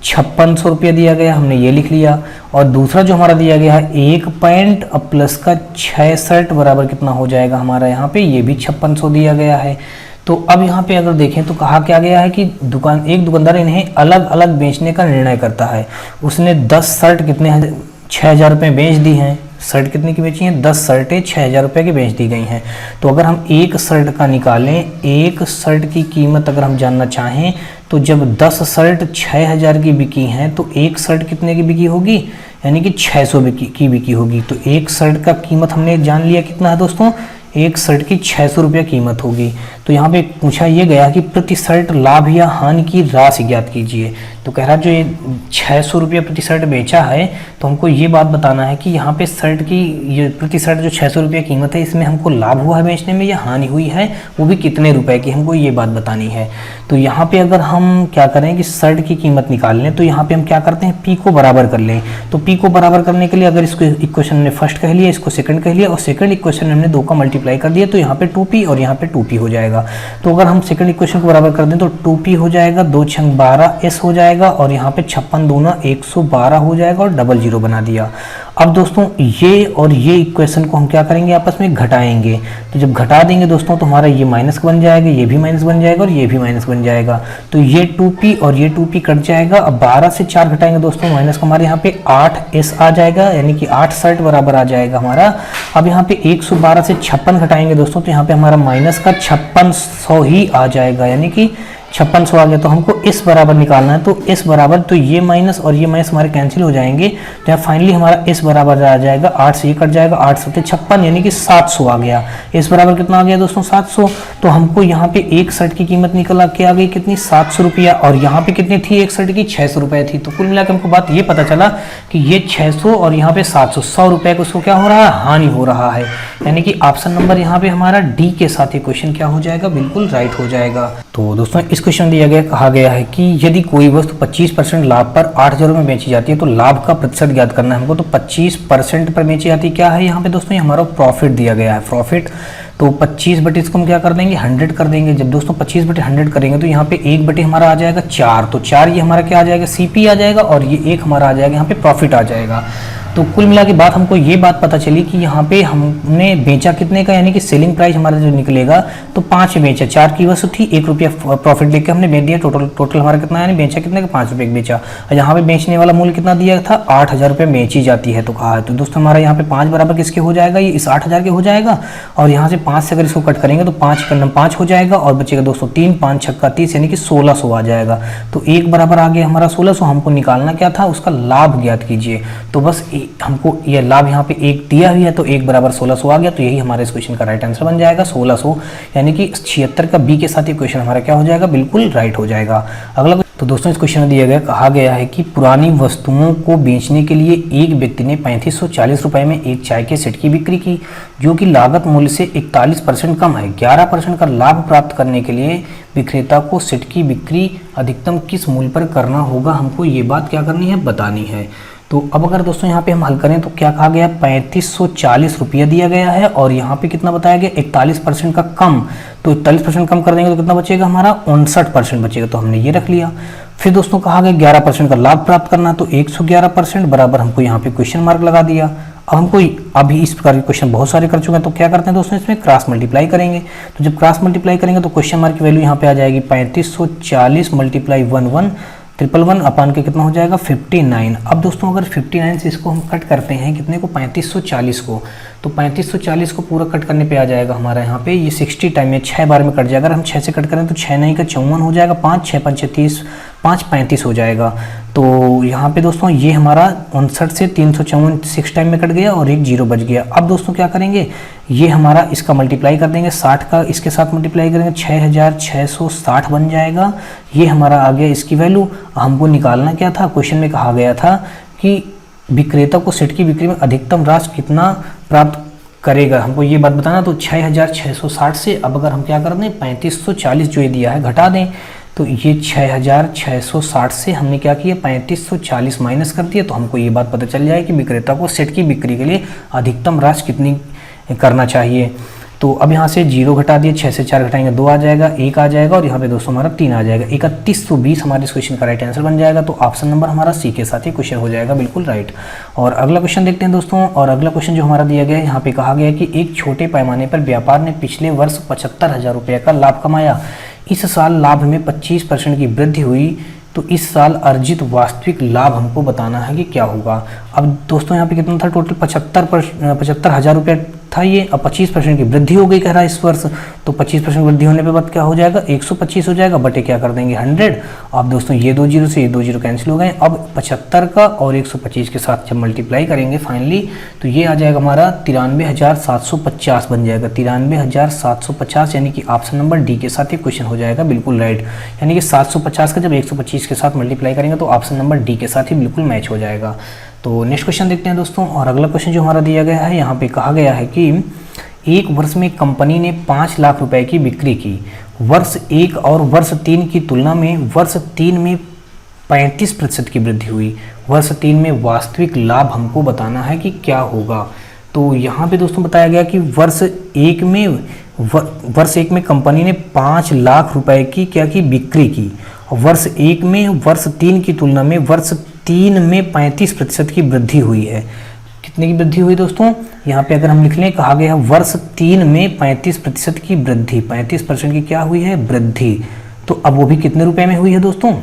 5600 रुपया दिया गया, हमने ये लिख लिया। और दूसरा जो हमारा दिया गया है 1 पैंट अब प्लस का 6 शर्ट बराबर कितना हो जाएगा हमारा यहाँ पे, ये भी 5600 दिया गया है। तो अब यहाँ पे अगर देखें तो कहा क्या गया है कि एक दुकानदार इन्हें अलग अलग बेचने का निर्णय करता है। उसने 10 शर्ट कितने 6,000 रुपये बेच दी हैं। शर्ट कितने की बेची हैं, 10 शर्टें 6,000 रुपये की बेच दी गई हैं। तो अगर हम एक शर्ट का निकालें, एक शर्ट की कीमत अगर हम जानना चाहें तो जब 10 शर्ट 6,000 की बिकी हैं तो एक शर्ट कितने की बिकी होगी, यानी कि 600 की बिकी होगी। तो एक शर्ट का कीमत हमने जान लिया कितना है दोस्तों, एक शर्ट की 600 रुपये कीमत होगी। तो यहाँ पे पूछा ये गया कि प्रति शर्ट लाभ या हानि की राशि ज्ञात कीजिए। तो कह रहा जो ये 600 रुपये प्रति शर्ट बेचा है, तो हमको ये बात बताना है कि यहाँ पे शर्ट की ये प्रति शर्ट जो 600 रुपये कीमत है, इसमें हमको लाभ हुआ है बेचने में या हानि हुई है, वो भी कितने रुपए की, हमको ये बात बतानी है। तो यहाँ पे अगर हम क्या करें कि शर्ट की कीमत निकाल लें, तो यहाँ पे हम क्या करते हैं, पी को बराबर कर लें। तो पी को बराबर करने के लिए अगर इसको इक्वेशन ने फर्स्ट कह लिया, इसको सेकंड कह लिया और सेकंड इक्वेशन हमने 2 का मल्टीप्लाई कर दिया, तो यहाँ पे 2p और यहाँ पे 2p हो जाएगा। तो अगर हम सेकंड इक्वेशन को बराबर कर दें तो 2p हो जाएगा, 2 छंग 12 s हो जाएगा और यहाँ पे 56 दूना 112 हो जाएगा और डबल जीरो बना दिया। अब दोस्तों ये और ये इक्वेशन को हम क्या करेंगे, आपस में घटाएंगे। तो जब घटा देंगे दोस्तों तो हमारा ये माइनस बन जाएगा, ये भी माइनस बन जाएगा और ये भी माइनस बन जाएगा। तो ये 2p और ये 2p कट जाएगा। अब 12 से 4 घटाएंगे दोस्तों, माइनस का हमारे यहाँ पे 8s आ जाएगा, यानी कि 8 शर्ट बराबर आ जाएगा हमारा। अब यहाँ पे 112 से 56 घटाएंगे दोस्तों, तो यहाँ पे हमारा माइनस का 5600 ही आ जाएगा, यानी कि 5600 आ गया। तो हमको इस बराबर निकालना है, तो इस बराबर, तो ये माइनस और ये माइनस हमारे कैंसिल हो जाएंगे। तो फाइनली हमारा इस बराबर आ जाएगा, 8 से ये कट जाएगा, 8 7 56, यानी कि 700 आ गया। इस बराबर कितना आ गया दोस्तों, 700। तो हमको यहाँ पे एक शर्ट की कीमत निकल के आ गई कितनी, 700 रुपया, और यहाँ पे कितनी थी एक शर्ट की, 600 रुपये थी। तो कुल मिलाकर हमको बात ये पता चला कि ये 600 और यहाँ पे 700, 100 रुपये को उसको क्या हो रहा है, हानि हो रहा है। यानी कि ऑप्शन नंबर यहाँ पे हमारा डी के साथ ये क्वेश्चन क्या हो जाएगा, बिल्कुल राइट हो जाएगा। तो दोस्तों इस क्वेश्चन दिया गया, कहा गया है कि यदि कोई वस्तु 25% लाभ पर 8000 में बेची जाती है तो लाभ का प्रतिशत ज्ञात करना है हमको। तो 25% पर बेची जाती है, क्या है यहाँ पे दोस्तों, ये हमारा प्रॉफिट दिया गया है, प्रॉफिट। तो 25 बटे इसको हम क्या कर देंगे, 100 कर देंगे। जब दोस्तों 25 बटे 100 करेंगे तो यहाँ पे 1 बटे हमारा आ जाएगा 4, तो 4 ये हमारा क्या आ जाएगा, सीपी आ जाएगा, और ये 1 हमारा आ जाएगा यहाँ पे प्रॉफिट आ जाएगा। तो कुल मिला के बात हमको ये बात पता चली कि यहाँ पे हमने बेचा कितने का, यानी कि सेलिंग प्राइस हमारा जो निकलेगा तो 5 बेचा, 4 की वस्तु थी, 1 रुपया प्रॉफिट लेके हमने बेच दिया। टोटल हमारा कितना, यानी बेचा कितने का, 5 रुपये बेचा। और यहाँ पे बेचने वाला मूल्य कितना दिया था, 8000 रुपये बेची जाती है, तो कहा है। तो दोस्तों हमारा यहाँ पे 5 बराबर किसके हो जाएगा, ये इस 8000 के हो जाएगा। और यहाँ से 5 से अगर इसको कट करेंगे तो 5 का 5 हो जाएगा और बचेगा दोस्तों 3, 5 छक्का 30, यानी कि 1600 आ जाएगा। तो 1 बराबर आ गया हमारा 1600। हमको निकालना क्या था, उसका लाभ ज्ञात कीजिए। तो बस हमको ये लाभ यहाँ पे 1 दिया हुआ है, तो 1 बराबर 1600 आ गया। तो यही हमारे इस क्वेश्चन का राइट आंसर बन जाएगा 1600, यानी कि 76 का बी के साथ ये क्वेश्चन हमारा क्या हो जाएगा, बिल्कुल राइट हो जाएगा। अगला तो दोस्तों इस क्वेश्चन में दिया गया, कहा गया है कि पुरानी वस्तुओं को बेचने के लिए एक व्यक्ति ने 3540 रुपये में एक चाय के सेट की बिक्री की, जो कि लागत मूल्य से 41% कम है। 11% का लाभ प्राप्त करने के लिए विक्रेता को सेट की बिक्री अधिकतम किस मूल्य पर करना होगा, हमको ये बात क्या करनी है, बतानी है। तो अब अगर दोस्तों यहाँ पे हम हल करें तो क्या कहा गया, 3540 रुपया दिया गया है और यहाँ पे कितना बताया गया, 41% का कम। तो 41% कम कर देंगे तो कितना बचेगा हमारा, 59% बचेगा। तो हमने ये रख लिया। फिर दोस्तों कहा गया 11% का लाभ प्राप्त करना, तो 111% बराबर हमको यहाँ पे क्वेश्चन मार्क लगा दिया। अब हमको अभी इस प्रकार के क्वेश्चन बहुत सारे कर चुके हैं, तो क्या करते हैं दोस्तों, इसमें क्रॉस मल्टीप्लाई करेंगे। तो जब क्रॉस मल्टीप्लाई करेंगे तो क्वेश्चन मार्क की वैल्यू यहाँ पे आ जाएगी 3540 मल्टीप्लाई 11 अपान के कितना हो जाएगा, 59। अब दोस्तों अगर 59 से इसको हम कट करते हैं कितने को, 3540 को, तो 3540 को पूरा कट करने पे आ जाएगा हमारा यहाँ पे ये 60 टाइम में 6 बार में कट जाएगा। अगर हम 6 से कट करें तो 6 नहीं का 54 हो जाएगा, 5 6 5 30, 5 35 हो जाएगा। तो यहाँ पे दोस्तों ये हमारा 59 से 354 6 टाइम में कट गया और एक जीरो बच गया। अब दोस्तों क्या करेंगे, ये हमारा इसका मल्टीप्लाई कर देंगे, 60 का इसके साथ मल्टीप्लाई करेंगे, 6660 बन जाएगा। ये हमारा आ गया इसकी वैल्यू। हमको निकालना क्या था, क्वेश्चन में कहा गया था कि विक्रेता को सेट की बिक्री में अधिकतम राशि कितना प्राप्त करेगा, हमको ये बात बताना। तो 6660 से अब अगर हम क्या कर दें, 3540 जो ये दिया है घटा दें, तो ये 6660 से हमने क्या किया, 3540 माइनस कर दिया। तो हमको ये बात पता चल जाए कि विक्रेता को सेट की बिक्री के लिए अधिकतम राशि कितनी करना चाहिए। तो अब यहाँ से 0 घटा दिए, 6 से 4 घटाएंगे 2 आ जाएगा, 1 आ जाएगा और यहाँ पे दोस्तों हमारा 3 आ जाएगा। 3120 हमारे इस क्वेश्चन का राइट आंसर बन जाएगा। तो ऑप्शन नंबर हमारा सी के साथ ही क्वेश्चन हो जाएगा, बिल्कुल राइट। और अगला क्वेश्चन देखते हैं दोस्तों। और अगला क्वेश्चन जो हमारा दिया गया है, यहाँ पे कहा गया है कि एक छोटे पैमाने पर व्यापार ने पिछले वर्ष 75,000 रुपये का लाभ कमाया। इस साल लाभ में 25% की वृद्धि हुई, तो इस साल अर्जित वास्तविक लाभ हमको बताना है कि क्या होगा। अब दोस्तों यहाँ पे कितना था, टोटल 75,000 रुपया था ये, अब 25% की वृद्धि हो गई कह रहा है इस वर्ष, तो 25% वृद्धि होने पे बाद क्या हो जाएगा 125 हो जाएगा, बटे क्या कर देंगे 100। अब दोस्तों ये 2 जीरो से ये 2 जीरो कैंसिल हो गए। अब 75 का और 125 के साथ जब मल्टीप्लाई करेंगे फाइनली तो ये आ जाएगा हमारा 93,750 बन जाएगा, 93,750, यानी कि ऑप्शन नंबर डी के साथ ये क्वेश्चन हो जाएगा बिल्कुल राइट। यानी कि 750 का जब 125 के साथ मल्टीप्लाई करेंगे तो ऑप्शन नंबर डी के साथ ही बिल्कुल मैच हो जाएगा। तो नेक्स्ट क्वेश्चन देखते हैं दोस्तों, और अगला क्वेश्चन जो हमारा दिया गया है यहाँ पे कहा गया है कि एक वर्ष में कंपनी ने 5 लाख रुपए की बिक्री की, वर्ष 1 और वर्ष 3 की तुलना में वर्ष 3 में 35% की वृद्धि हुई, वर्ष 3 में वास्तविक लाभ हमको बताना है कि क्या होगा। तो यहाँ पे दोस्तों बताया गया कि वर्ष एक में कंपनी ने 5 लाख रुपए की क्या की बिक्री की, वर्ष 1 में वर्ष 3 की तुलना में वर्ष 3 में 35% की वृद्धि हुई है। कितने की वृद्धि हुई दोस्तों, यहाँ पे अगर हम लिख लें कहा गया है वर्ष 3 में 35% की वृद्धि, 35% की क्या हुई है वृद्धि। तो अब वो भी कितने रुपए में हुई है दोस्तों,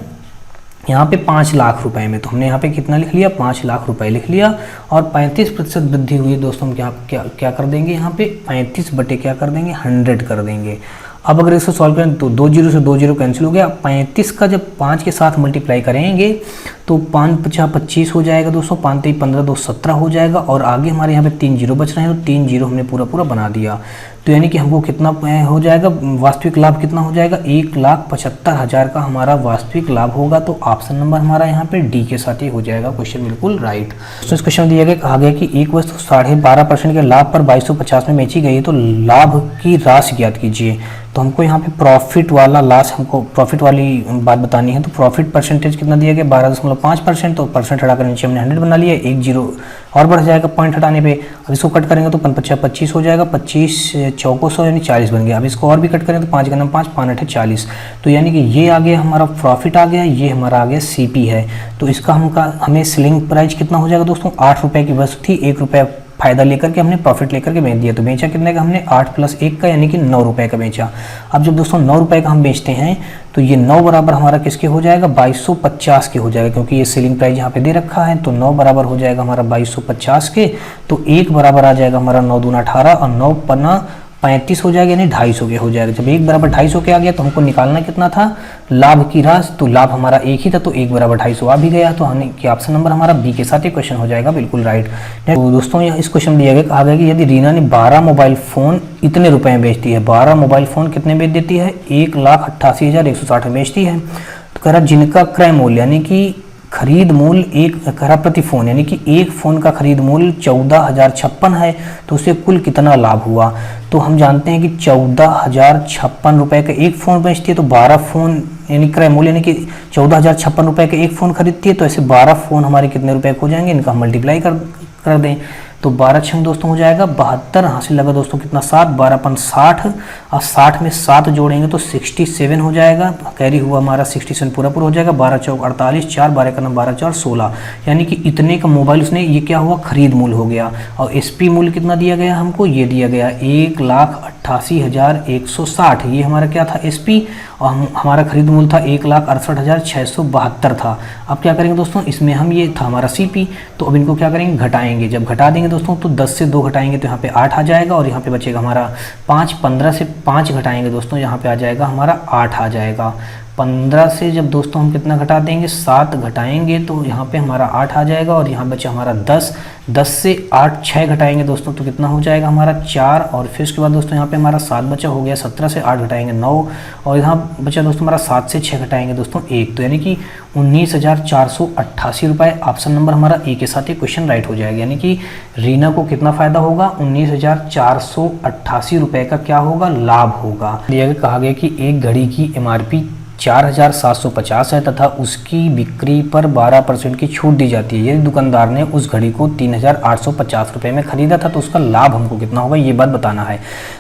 यहाँ पे 5 लाख रुपए में, तो हमने यहाँ पे कितना लिख लिया 5 लाख रुपए लिख लिया, और 35% वृद्धि हुई है दोस्तों, हम क्या कर देंगे यहाँ पे 35 बटे क्या कर देंगे 100 कर देंगे। अब अगर इसको सॉल्व करें तो 2 जीरो से 2 जीरो कैंसिल हो गया, 35 का जब 5 के साथ मल्टीप्लाई करेंगे तो 5 पचा 25 हो जाएगा दोस्तों, 5 3 15 2 17 हो जाएगा, और आगे हमारे यहाँ पे 3 जीरो बच रहे हैं, तो 3 जीरो हमने पूरा बना दिया। तो यानी कि हमको कितना हो जाएगा वास्तविक लाभ कितना हो जाएगा 1,75,000 का हमारा वास्तविक लाभ होगा। तो ऑप्शन नंबर हमारा यहाँ पे डी के साथ ही हो जाएगा क्वेश्चन बिल्कुल राइट। तो इस क्वेश्चन दिया गया कहा गया कि एक वस्तु 12.5% के लाभ पर 2250 में बेची गई है, तो लाभ की राशि ज्ञात कीजिए। तो हमको यहाँ पे प्रॉफिट वाला लॉस, हमको प्रॉफिट वाली बात बतानी है। तो प्रॉफिट परसेंटेज कितना दिया गया 12.5%, तो परसेंट हटाकर नीचे हमने 100 बना लिया, 1 जीरो और बढ़ जाएगा पॉइंट हटाने पे। अब इसको कट करेंगे तो 5 25 हो जाएगा, 25 चौको 100 यानी 40 बन गया। अब इसको और भी कट करें तो 5 का 5 5 8 40, तो यानी कि ये आ गया हमारा प्रॉफिट आ गया, ये हमारा आ गया सीपी है। तो इसका हमें सेलिंग प्राइस कितना हो जाएगा दोस्तों 8 रुपये की वस्तु थी, 1 रुपया फायदा लेकर के हमने प्रॉफिट लेकर के बेच दिया। तो बेचा कितने का हमने 8 + 1 का यानी कि 9 रुपये का बेचा। अब जब दोस्तों 9 रुपये का हम बेचते हैं तो ये 9 बराबर हमारा किसके हो जाएगा 2250 के हो जाएगा, क्योंकि ये सेलिंग प्राइस यहाँ पे दे रखा है। तो 9 बराबर हो जाएगा हमारा 2250 के, तो 1 बराबर आ जाएगा हमारा 9 दूना 18 और 9 पन्ना 35 हो जाएगा, यानी 250 के हो जाएगा। जब 1 बराबर 250 के आ गया तो हमको निकालना कितना था लाभ की राशि, तो लाभ हमारा 1 ही था, तो 1 बराबर 250 आ भी गया। तो हमने कि ऑप्शन नंबर हमारा बी के साथ ये क्वेश्चन हो जाएगा बिल्कुल राइट। तो दोस्तों इस क्वेश्चन में दिया गया कहा गया कि यदि रीना ने 12 मोबाइल फ़ोन इतने रुपए में बेचती है, 12 मोबाइल फ़ोन कितने बेच देती है 1,88,160 में बेचती है। तो कह रहा जिनका क्रय मूल्य यानी कि खरीद मूल्य एक कह रहा प्रति फ़ोन, यानी कि एक फ़ोन का खरीद मूल्य 14,056 है, तो उसे कुल कितना लाभ हुआ। तो हम जानते हैं कि 14,056 रुपये का एक फ़ोन बेचती है, तो 12 फ़ोन यानी क्रय मूल्य यानी कि 14,056 रुपये का एक फ़ोन खरीदती है, तो ऐसे 12 फ़ोन हमारे कितने रुपए हो जाएंगे, इनका हम मल्टीप्लाई कर दें तो 12 छंग दोस्तों हो जाएगा 72। हासिल लगा दोस्तों कितना 7, 12 × 60 और 60 में 7 जोड़ेंगे तो 67 हो जाएगा। कैरी हुआ हमारा 67 पूरा हो जाएगा। 12 चौक 48, 4 12 का 12 4 16, यानी कि इतने का मोबाइल उसने ये क्या हुआ खरीद मूल्य हो गया। और एसपी मूल्य कितना दिया गया हमको, ये दिया गया 1,88,160, ये हमारा क्या था एसपी, और हमारा खरीद मूल्य था 1,68,672 था। अब क्या करेंगे दोस्तों, इसमें हम ये था हमारा सीपी, तो अब इनको क्या करेंगे घटाएंगे। जब घटा देंगे दोस्तों तो 10 से 2 घटाएंगे तो यहाँ पे 8 आ जाएगा, और यहाँ पे बचेगा हमारा 5। 15 से 5 घटाएंगे दोस्तों, यहाँ पे आ जाएगा हमारा 8 आ जाएगा। 15 से जब दोस्तों हम कितना घटा देंगे 7 घटाएंगे तो यहाँ पे हमारा 8 आ जाएगा, और यहाँ बचा हमारा 10। 10 से 8 6 घटाएंगे दोस्तों तो कितना हो जाएगा हमारा 4, और फिर उसके बाद दोस्तों यहाँ पे हमारा 7 बचा हो गया। 17 से 8 घटाएंगे 9, और यहाँ बचा दोस्तों हमारा 7 से 6 घटाएंगे दोस्तों 1, तो यानी कि 19,488 रुपये। ऑप्शन नंबर हमारा ए के साथ ये क्वेश्चन राइट हो जाएगा, यानी कि रीना को कितना फ़ायदा होगा 19,488 रुपये का क्या होगा लाभ होगा। कहा गया कि एक घड़ी की MRP 4,750 है तथा उसकी बिक्री पर 12% की छूट दी जाती है। यदि दुकानदार ने उस घड़ी को 3,850 रुपये में खरीदा था तो उसका लाभ हमको कितना होगा ये बात बताना है।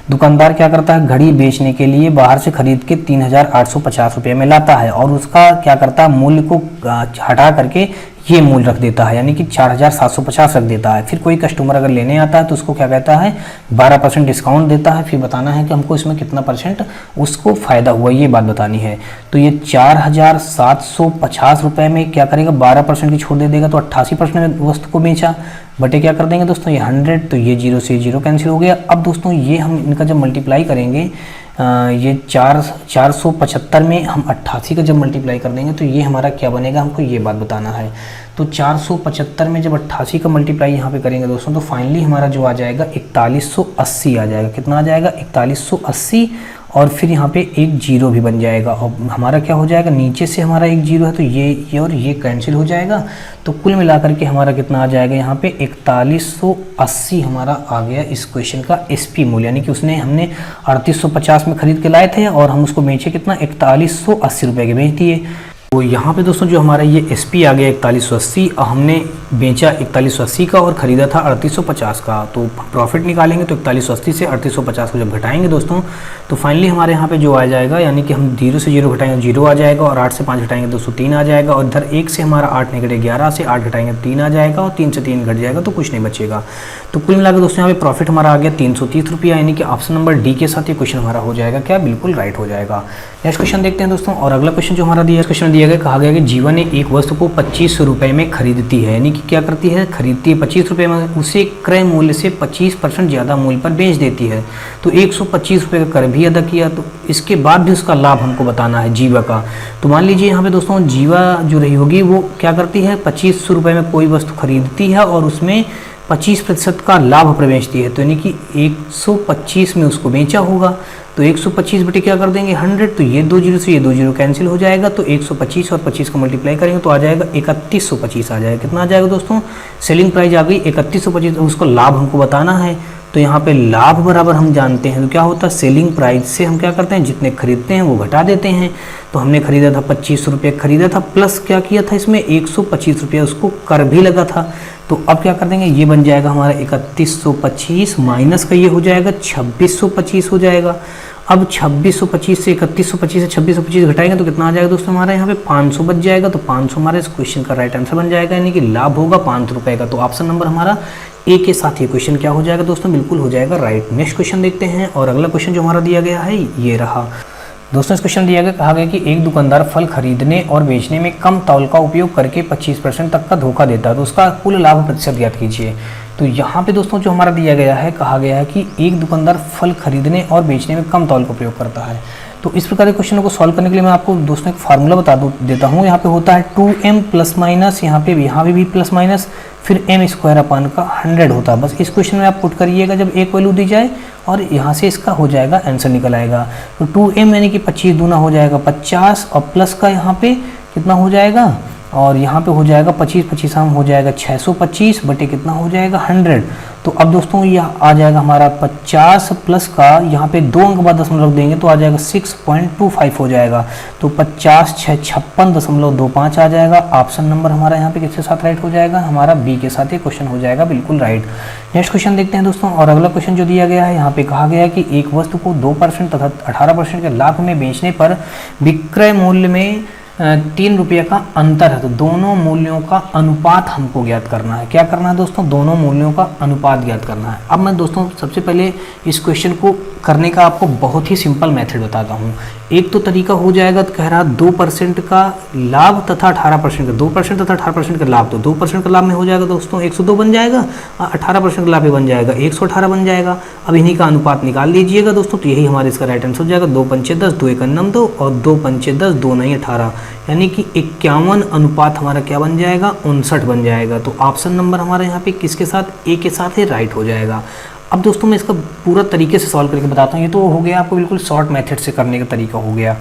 दुकानदार क्या करता है, घड़ी बेचने के लिए बाहर से खरीद के 3,850 रुपये में लाता है, और उसका क्या करता है मूल्य को हटा करके ये मूल्य रख देता है, यानी कि 4750 रख देता है। फिर कोई कस्टमर अगर लेने आता है तो उसको क्या कहता है, 12% डिस्काउंट देता है। फिर बताना है कि हमको इसमें कितना परसेंट उसको फ़ायदा हुआ, ये बात बतानी है। तो ये 4750 रुपये में क्या करेगा, 12% की छूट दे देगा, तो 88% वस्तु को बेचा, बटे क्या कर देंगे दोस्तों, ये 100, तो ये 0 से 0 कैंसिल हो गया। अब दोस्तों ये हम इनका जब मल्टीप्लाई करेंगे, ये 475 में हम 88 का जब मल्टीप्लाई कर देंगे तो ये हमारा क्या बनेगा, हमको ये बात बताना है। तो 475 में जब 88 का मल्टीप्लाई यहाँ पे करेंगे दोस्तों, तो फाइनली हमारा जो आ जाएगा 4180 आ जाएगा। कितना आ जाएगा, 4180, और फिर यहाँ पे एक जीरो भी बन जाएगा, और हमारा क्या हो जाएगा, नीचे से हमारा एक जीरो है तो ये और ये कैंसिल हो जाएगा। तो कुल मिलाकर के हमारा कितना आ जाएगा, यहाँ पे 4180 हमारा आ गया इस क्वेश्चन का एसपी मूल्य, यानी कि हमने 3850 में खरीद के लाए थे और हम उसको बेचे कितना, 4180 रुपये के बेच दिए। तो यहाँ पे दोस्तों जो हमारा ये एसपी आ गया 4180, और हमने बेचा 4180 का और ख़रीदा था 3850 का। तो प्रॉफिट निकालेंगे तो 4180 से 3850 को जब घटाएंगे दोस्तों, तो फाइनली हमारे यहाँ पे जो आ जाएगा, यानी कि हम 0 से 0 घटाएंगे 0 आ जाएगा, और 8 से 5 घटाएंगे दोस्तों 3 आ जाएगा, और इधर 1 से हमारा 8 निकले 11 से 8 घटाएंगे 3 आ जाएगा, और 3 से 3 घट जाएगा तो कुछ नहीं बचेगा। तो कुल मिलाकर दोस्तों यहाँ पे प्रॉफिट हमारा आ गया 330 रुपया, यानी कि ऑप्शन नंबर डी के साथ ये क्वेश्चन हमारा हो जाएगा क्या, बिल्कुल राइट हो जाएगा। नेक्स्ट क्वेश्चन देखते हैं दोस्तों। और अगला क्वेश्चन जो हमारा दिया, क्वेश्चन दिया गया, कहा गया कि जीवन ने एक वस्तु को 25 रुपये में खरीदती है, यानी कि क्या करती है, खरीदती है 25 रुपये में, उसे क्रय मूल्य से 25% ज़्यादा मूल्य पर बेच देती है। तो 125 रुपये का कर भी अदा किया, तो इसके बाद भी उसका लाभ हमको बताना है जीवा का। तो मान लीजिए यहाँ पे दोस्तों जीवा जो रही होगी वो क्या करती है, 25 रुपये में कोई वस्तु खरीदती है और उसमें 25% का लाभ पर बेचती है, तो यानी कि 125 में उसको बेचा होगा। तो 125 बटे क्या कर देंगे 100, तो ये 2 जीरो से ये 2 जीरो कैंसिल हो जाएगा, तो 125 और 25 का मल्टीप्लाई करेंगे तो आ जाएगा 3125 आ जाएगा। कितना आ जाएगा दोस्तों, सेलिंग प्राइस आ गई 3125, उसको लाभ हमको बताना है। तो यहाँ पे लाभ बराबर हम जानते हैं, तो क्या होता है, सेलिंग प्राइस से हम क्या करते हैं, जितने खरीदते हैं वो घटा देते हैं। तो हमने खरीदा था 25 रुपये खरीदा था, प्लस क्या किया था इसमें 125 रुपये उसको कर भी लगा था। तो अब क्या कर देंगे, ये बन जाएगा हमारा 3125 माइनस का ये हो जाएगा 2625 हो जाएगा। अब 2625 से 3125 से 2625 घटाएंगे तो कितना आ जाएगा दोस्तों, हमारे यहाँ पे 500 बच जाएगा। तो 500 हमारे इस क्वेश्चन का राइट आंसर बन जाएगा, यानी कि लाभ होगा 5 रुपये का। तो ऑप्शन नंबर हमारा ए के साथ ये क्वेश्चन क्या हो जाएगा दोस्तों, बिल्कुल हो जाएगा राइट। नेक्स्ट क्वेश्चन देखते हैं। और अगला क्वेश्चन जो हमारा दिया गया है ये रहा दोस्तों। इस क्वेश्चन दिया गया, कहा गया कि एक दुकानदार फल खरीदने और बेचने में कम तौल का उपयोग करके 25% तक का धोखा देता है, तो उसका कुल लाभ प्रतिशत ज्ञात कीजिए। तो यहाँ पे दोस्तों जो हमारा दिया गया है, कहा गया है कि एक दुकानदार फल खरीदने और बेचने में कम तौल का उपयोग करता है। तो इस प्रकार के क्वेश्चन को सॉल्व करने के लिए मैं आपको दोस्तों एक फार्मूला देता हूँ। यहाँ पे होता है 2m प्लस माइनस, यहाँ पे भी प्लस माइनस, फिर m स्क्वायर अपान का 100 होता है। बस इस क्वेश्चन में आप पुट करिएगा जब एक वैल्यू दी जाए, और यहाँ से इसका हो जाएगा आंसर निकल आएगा। तो 2m यानी कि 25 दूना हो जाएगा 50, और प्लस का यहाँ पे कितना हो जाएगा, और यहाँ पे हो जाएगा 25 हम हो जाएगा 625 बटे कितना हो जाएगा 100। तो अब दोस्तों ये आ जाएगा हमारा 50 प्लस का यहाँ पे 2 अंक बाद दशमलव देंगे तो आ जाएगा 6.25 हो जाएगा। तो 50 6 56.25 आ जाएगा। ऑप्शन नंबर हमारा यहाँ पे किसके साथ राइट हो जाएगा, हमारा बी के साथ ये क्वेश्चन हो जाएगा बिल्कुल राइट। नेक्स्ट क्वेश्चन देखते हैं दोस्तों। और अगला क्वेश्चन जो दिया गया है, यहाँ पे कहा गया है कि एक वस्तु को 2% तथा 18% के लाभ में बेचने पर विक्रय मूल्य में 3 रुपये का अंतर है। तो दोनों मूल्यों का अनुपात हमको ज्ञात करना है। क्या करना है दोस्तों, दोनों मूल्यों का अनुपात ज्ञात करना है। अब मैं दोस्तों सबसे पहले इस क्वेश्चन को करने का आपको बहुत ही सिंपल मेथड बताता हूँ। एक तो तरीका हो जाएगा, तो कह रहा 2% का लाभ तथा 18% का, 2% तथा 18% का लाभ। तो 2% का लाभ में हो जाएगा दोस्तों 102 बन जाएगा, और 18% का लाभ में बन जाएगा 118 बन जाएगा। अब इन्हीं का अनुपात निकाल लीजिएगा दोस्तों, तो यही हमारे इसका राइट आंसर हो जाएगा। 2 पंचे 10, 2 एकम 9 2, और 2 पंचे 10, 2 9 18, यानी कि 51 अनुपात हमारा क्या बन जाएगा, 59 बन जाएगा। तो ऑप्शन नंबर हमारा यहाँ पे किसके साथ, ए के साथ ही राइट हो जाएगा। अब दोस्तों मैं इसका पूरा तरीके से सॉल्व करके बताता हूँ। ये तो हो गया आपको बिल्कुल शॉर्ट मेथड से करने का तरीका हो गया।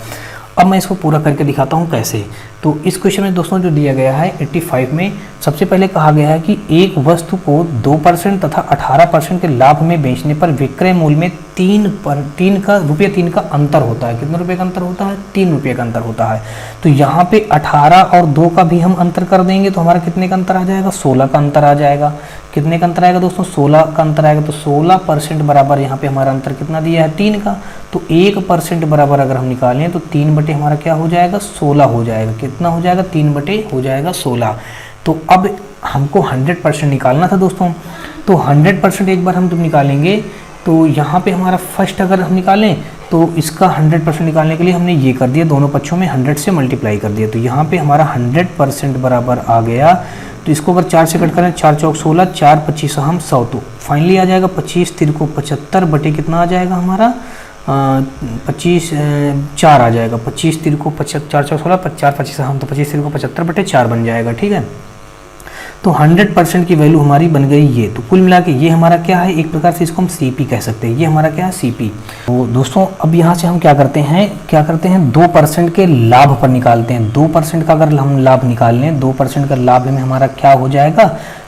अब मैं इसको पूरा करके दिखाता हूँ कैसे। तो इस क्वेश्चन में दोस्तों जो दिया गया है 85 में, सबसे पहले कहा गया है कि एक वस्तु को 2% तथा 18% के लाभ में बेचने पर विक्रय मूल्य में 3 का अंतर होता है। कितने रुपये का अंतर होता है, 3 रुपये का अंतर होता है। तो यहाँ पे 18 और 2 का भी हम अंतर कर देंगे तो हमारा कितने का अंतर आ जाएगा, 16 का अंतर आ जाएगा। कितने का अंतर आएगा दोस्तों, 16 का अंतर आएगा। तो 16% बराबर यहाँ पे हमारा अंतर कितना दिया है, 3 का। तो 1% बराबर अगर हम निकालें तो 3 बटे हमारा क्या हो जाएगा, 16 हो जाएगा। कितना हो जाएगा, 3 बटे हो जाएगा 16। तो अब हमको 100% निकालना था दोस्तों। तो 100% एक बार हम जब निकालेंगे तो यहाँ पे हमारा फर्स्ट अगर हम निकालें तो इसका 100% निकालने के लिए हमने ये कर दिया, दोनों पक्षों में 100 से मल्टीप्लाई कर दिया। तो यहाँ पे हमारा 100% बराबर आ गया। तो इसको अगर 4 से कट करें, 4 चौक 16, 4 25 हम 100, तो फाइनली आ जाएगा 25 तिरको 75 बटे कितना आ जाएगा हमारा 25 4 आ जाएगा। 25 तिरको 75, 4 चौक 16, 4 25 हम, तो 25 तिरको 75 बटे 4 बन जाएगा। ठीक है, तो 100% की वैल्यू हमारी बन गई ये। तो कुल मिला के ये हमारा क्या है, एक प्रकार से इसको हम CP कह सकते हैं। ये हमारा क्या है, CP। तो दोस्तों अब यहाँ से हम क्या करते हैं 2% के लाभ पर निकालते हैं। 2% का अगर हम लाभ निकाल लें, 2% का लाभ में हमारा क्या हो जाएगा,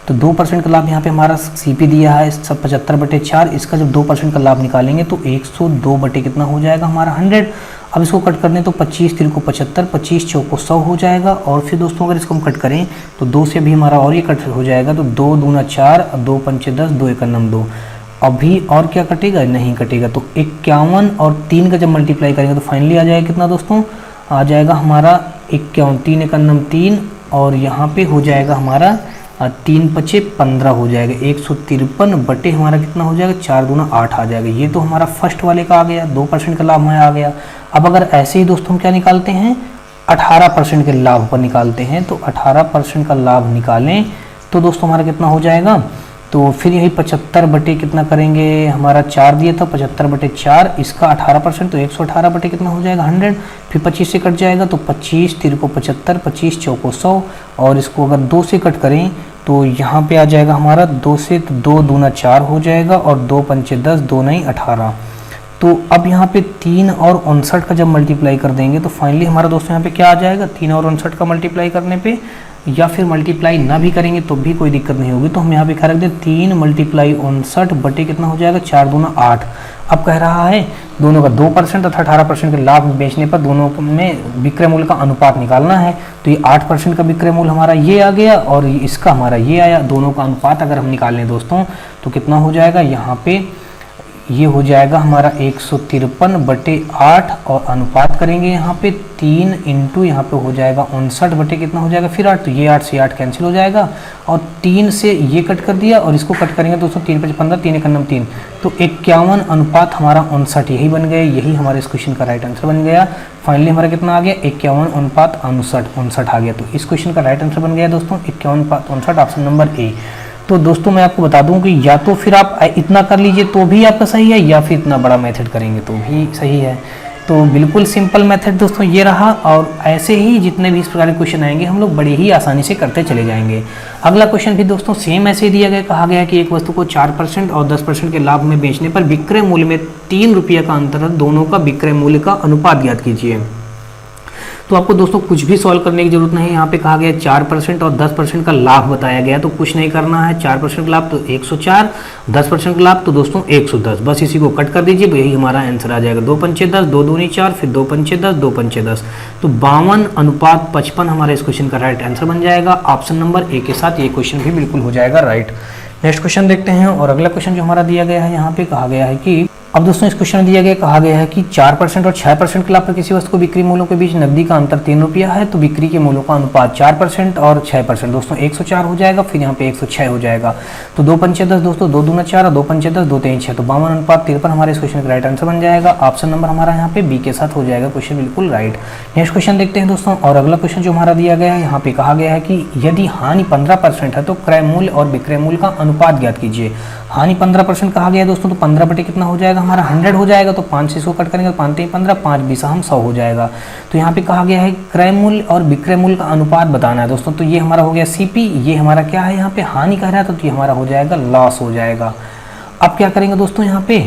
तो 2% का लाभ यहाँ पे हमारा CP दिया है 75 बटे 4। इसका जब 2% का लाभ निकालेंगे तो 102 बटे कितना हो जाएगा हमारा 100। अब इसको कट कर दें तो 25 तिरको 75, 25 चौको 100 हो जाएगा। और फिर दोस्तों अगर इसको हम कट करें तो 2 से भी हमारा और ये कट हो जाएगा। तो 2 दूना 4, 2 पंचे 10, 2 एक 2। अभी और क्या कटेगा, नहीं कटेगा। तो 51 और 3 का जब मल्टीप्लाई करेंगे तो फाइनली आ जाएगा कितना दोस्तों, आ जाएगा हमारा 51, 3 एक 3, और यहाँ पे हो जाएगा हमारा 3 पचे 15 हो जाएगा। 153 बटे हमारा कितना हो जाएगा, 4 दूना 8 आ जाएगा। ये तो हमारा फर्स्ट वाले का आ गया, 2% का लाभ हमें आ गया। अब अगर ऐसे ही दोस्तों हम क्या निकालते हैं, 18% के लाभ पर निकालते हैं। तो 18% का लाभ निकालें तो दोस्तों हमारा कितना हो जाएगा, तो फिर यही 75 बटे कितना करेंगे, हमारा 4 दिया था, 75 बटे 4, इसका 18%, तो 118 बटे कितना हो जाएगा 100। फिर 25 से कट जाएगा तो 25 तिरको 75, 25 चौको 100, और इसको अगर 2 से कट करें तो यहाँ पे आ जाएगा हमारा 2 से, तो 2 दूना 4 हो जाएगा, और 2 पंचे 10, 2 नहीं 18। तो अब यहाँ पे 3 और 59 का जब मल्टीप्लाई कर देंगे तो फाइनली हमारा दोस्तों यहाँ पे क्या आ जाएगा, 3 और 59 का मल्टीप्लाई करने पे, या फिर मल्टीप्लाई ना भी करेंगे तो भी कोई दिक्कत नहीं होगी। तो हम यहाँ पे क्या रख दें, 3 मल्टीप्लाई 59 बटे कितना हो जाएगा, 4 दूना 8। अब कह रहा है दोनों का 2% तथा 18% के लाभ बेचने पर दोनों में विक्रय मूल्य का अनुपात निकालना है। तो ये 8% का विक्रय मूल्य हमारा ये आ गया, और इसका हमारा ये आया। दोनों का अनुपात अगर हम निकाल लें दोस्तों तो कितना हो जाएगा, यहाँ पे ये हो जाएगा हमारा 153 बटे 8, और अनुपात करेंगे यहाँ पे 3 इंटू यहाँ पे हो जाएगा 59 बटे कितना हो जाएगा फिर 8। तो ये 8 से 8 कैंसिल हो जाएगा, और 3 से ये कट कर दिया, और इसको कट करेंगे दोस्तों 3 5 15, 3 1 3, तो 51 अनुपात हमारा 59 यही बन गया। यही हमारे इस क्वेश्चन का राइट आंसर बन गया। फाइनली हमारा कितना आ गया, 51 अनुपात 59 आ गया। तो इस क्वेश्चन का राइट आंसर बन गया दोस्तों 51 अनुपात 59, ऑप्शन नंबर ए। तो दोस्तों मैं आपको बता दूं कि या तो फिर आप इतना कर लीजिए तो भी आपका सही है, या फिर इतना बड़ा मेथड करेंगे तो भी सही है। तो बिल्कुल सिंपल मेथड दोस्तों ये रहा, और ऐसे ही जितने भी इस प्रकार के क्वेश्चन आएंगे हम लोग बड़े ही आसानी से करते चले जाएंगे। अगला क्वेश्चन भी दोस्तों सेम ऐसे ही दिया गया, कहा गया कि एक वस्तु को 4% और 10% के लाभ में बेचने पर विक्रय मूल्य में 3 रुपये का अंतर है, दोनों का विक्रय मूल्य का अनुपात ज्ञात कीजिए। तो आपको दोस्तों कुछ भी सॉल्व करने की जरूरत नहीं। यहाँ पे कहा गया 4% और 10% का लाभ बताया गया, तो कुछ नहीं करना है। 4% का लाभ तो 104, 10% का लाभ तो दोस्तों 110, बस इसी को कट कर दीजिए, यही हमारा आंसर आ जाएगा। 2 पंचे 10, 2 दूनी 4, फिर 2 पंचे 10, 2 पंचे 10, तो 52 अनुपात 55 हमारे इस क्वेश्चन का राइट आंसर बन जाएगा। ऑप्शन नंबर ए के साथ ये क्वेश्चन भी बिल्कुल हो जाएगा राइट। नेक्स्ट क्वेश्चन देखते हैं, और अगला क्वेश्चन जो हमारा दिया गया है यहाँ पे कहा गया है कि, अब दोस्तों इस क्वेश्चन में दिया गया, कहा गया है कि 4% और 6% के लाभ पर किसी वस्तु को बिक्री मूल्यों के बीच नकदी का अंतर 3 रुपया है, तो बिक्री के मूल्यों का अनुपात 4% और 6% दोस्तों 104 हो जाएगा, फिर यहाँ पे 106 हो जाएगा। तो 2 पंचे 10 दोस्तों, 2 दूना 4 और 2 पंचे 10, 2 3 6, तो 52 अनुपात 53 हमारे इस क्वेश्चन का राइट आंसर बन जाएगा। ऑप्शन नंबर हमारा यहाँ पे बी के साथ हो जाएगा, क्वेश्चन बिल्कुल राइट। नेक्स्ट क्वेश्चन देखते हैं दोस्तों, और अगला क्वेश्चन जो हमारा दिया गया है यहाँ पे कहा गया है कि यदि हानि 15% है तो क्रय मूल्य और विक्रय मूल्य का अनुपात ज्ञात कीजिए। हानि 15% कहा गया दोस्तों, तो 15 बटे कितना हो जाएगा हमारा 100 हो जाएगा, तो 5 से इसको कट करेंगे तो 5 3 15, 5 20 हम 100 हो जाएगा। तो यहाँ पे कहा गया है क्रय मूल्य और विक्रय मूल्य का अनुपात बताना है दोस्तों। तो ये हमारा हो गया CP, ये हमारा क्या है यहाँ पे हानि कह रहा था, तो ये हमारा हो जाएगा लॉस हो जाएगा। अब क्या करेंगे दोस्तों यहाँ पे,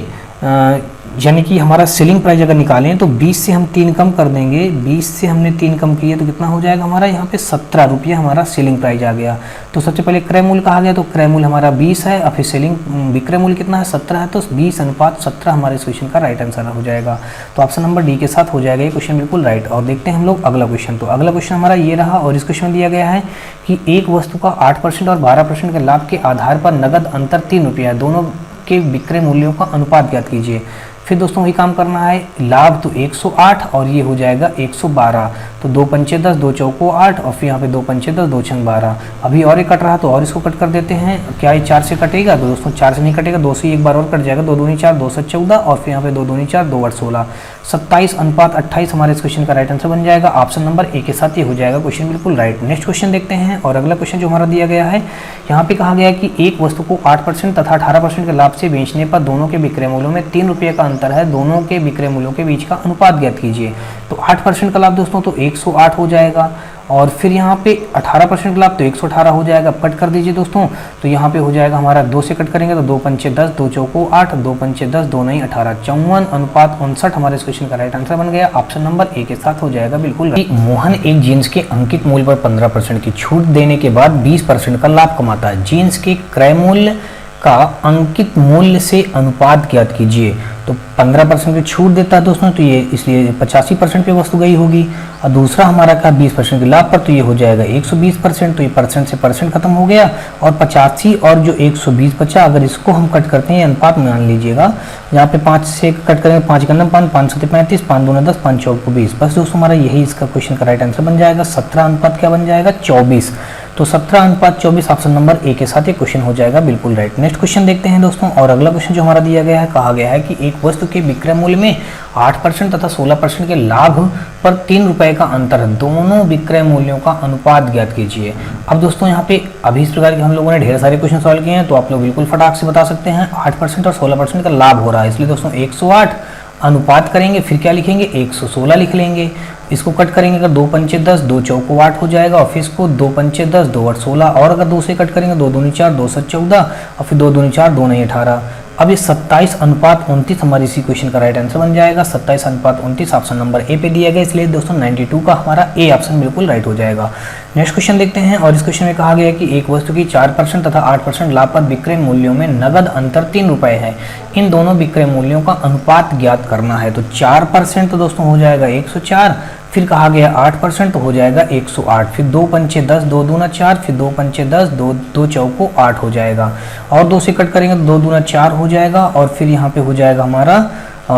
यानी कि हमारा सेलिंग प्राइस अगर निकालें तो 20 से हम 3 कम कर देंगे, 20 से हमने 3 कम किए तो कितना हो जाएगा हमारा यहाँ पे 17 रुपया हमारा सेलिंग प्राइस आ गया। तो सबसे पहले क्रय मूल्य कहा गया, तो क्रय मूल्य हमारा 20 है, और फिर सेलिंग विक्रय मूल्य कितना है 17 है, तो 20 अनुपात 17 हमारे इस क्वेश्चन का राइट आंसर हो जाएगा। तो ऑप्शन नंबर डी के साथ हो जाएगा ये क्वेश्चन बिल्कुल राइट। और देखते हैं हम लोग अगला क्वेश्चन। तो अगला क्वेश्चन हमारा ये रहा, और इस क्वेश्चन में दिया गया है कि एक वस्तु का 8% और 12% के लाभ के आधार पर नगद अंतर 3 रुपया है, दोनों के विक्रय मूल्यों का अनुपात ज्ञात कीजिए। फिर दोस्तों वही काम करना है, लाभ तो 108 और ये हो जाएगा 112, तो 2 पंचे 10, 2 चौको 8 और फिर यहाँ पे 2 पंचे 10, 2 छंग 12। अभी और एक कट रहा तो और इसको कट कर देते हैं। क्या ये 4 से कटेगा? तो दोस्तों 4 से नहीं कटेगा, 2 से एक बार और कट जाएगा, 2 दूनी 4, 2 7 14 और फिर यहाँ पे 2 दूनी 4, 2 8 16, 27:28 हमारे इस क्वेश्चन का राइट आंसर बन जाएगा। ऑप्शन नंबर ए के साथ ये हो जाएगा क्वेश्चन बिल्कुल राइट। नेक्स्ट क्वेश्चन देखते हैं और अगला क्वेश्चन जो हमारा दिया गया है, यहाँ पे कहा गया है कि एक वस्तु को 8% तथा 18% के लाभ से बेचने पर दोनों के विक्रय मूल्यों में 3 रुपये का अंतर है, दोनों के विक्रय मूल्यों के बीच का अनुपात ज्ञात कीजिए। तो 8% का लाभ दोस्तों तो 108 हो जाएगा और फिर यहाँ पे 18% का लाभ तो 118 हो जाएगा। अब कट कर दीजिए दोस्तों, तो यहाँ पे हो जाएगा हमारा 2 से कट करेंगे तो 2 पंचे 10, 2 चौको 8, 2 पंचे 10, 2 नहीं 18, 54:59 हमारे इस क्वेश्चन का राइट आंसर बन गया। ऑप्शन नंबर ए के साथ हो जाएगा बिल्कुल राइट। मोहन एक जीन्स के अंकित मूल्य पर 15% की छूट देने के बाद 20% का लाभ कमाता है। जीन्स के क्रय मूल्य का अंकित मूल्य से अनुपात ज्ञात कीजिए। तो 15% की छूट देता है दोस्तों, तो ये इसलिए 85% पे वस्तु गई होगी। और दूसरा हमारा का 20% के लाभ पर, तो ये हो जाएगा 120%, तो ये परसेंट से परसेंट खत्म हो गया और 85 और जो 120 बचा, अगर इसको हम कट करते हैं अनुपात मान लीजिएगा, यहाँ पे 5 से कट करेंगे, 5 गन्ना 5, 5 7 35, 5 2 10, 5 चौक 20। बस दोस्तों हमारा यही इसका क्वेश्चन का राइट आंसर बन जाएगा। 17 अनुपात क्या बन जाएगा? 24। तो 17:24 ऑप्शन नंबर ए के साथ ये क्वेश्चन हो जाएगा बिल्कुल राइट। नेक्स्ट क्वेश्चन देखते हैं दोस्तों और अगला क्वेश्चन जो हमारा दिया गया है, कहा गया है कि एक वस्तु के विक्रय मूल्य में 8% तथा 16% के लाभ पर 3 रुपए का अंतर है, दोनों विक्रय मूल्यों का अनुपात ज्ञात कीजिए। अब दोस्तों यहाँ पे अभी इस प्रकार के हम लोगों ने ढेर सारे क्वेश्चन सॉल्व किए हैं, तो आप लोग बिल्कुल फटाक से बता सकते हैं। 8% और 16% का लाभ हो रहा है, इसलिए दोस्तों 108 अनुपात करेंगे, फिर क्या लिखेंगे? 116 लिख लेंगे। इसको कट करेंगे अगर 2 पंचे 10, 2 चौको 8 हो जाएगा और फिर इसको 2 पंचे 10, 2 8 16 और अगर 2 से कट करेंगे 2 दूनी 4, 2 7 14 और फिर 2 दूनी 4, 2 नहीं 18। अब ये 27:29 हमारी इसी क्वेश्चन का राइट आंसर बन जाएगा। 27:29 ऑप्शन नंबर ए पे दिया गया, इसलिए दोस्तों 92 का हमारा ए ऑप्शन बिल्कुल राइट हो जाएगा। नेक्स्ट क्वेश्चन देखते हैं और इस क्वेश्चन में कहा गया है कि एक वस्तु की 4% तथा 8% लाभ पर विक्रय मूल्यों में नगद अंतर 3 रुपए है, इन दोनों विक्रय मूल्यों का अनुपात ज्ञात करना है। तो 4% तो दोस्तों हो जाएगा 104, फिर कहा गया 8% तो हो जाएगा 108, फिर 2 पंचे 10, 2 दूना 4, फिर 2 पंचे 10, 2 चौको 8 हो जाएगा और 2 से कट करेंगे तो 2 दूना 4 हो जाएगा और फिर यहाँ पे हो जाएगा हमारा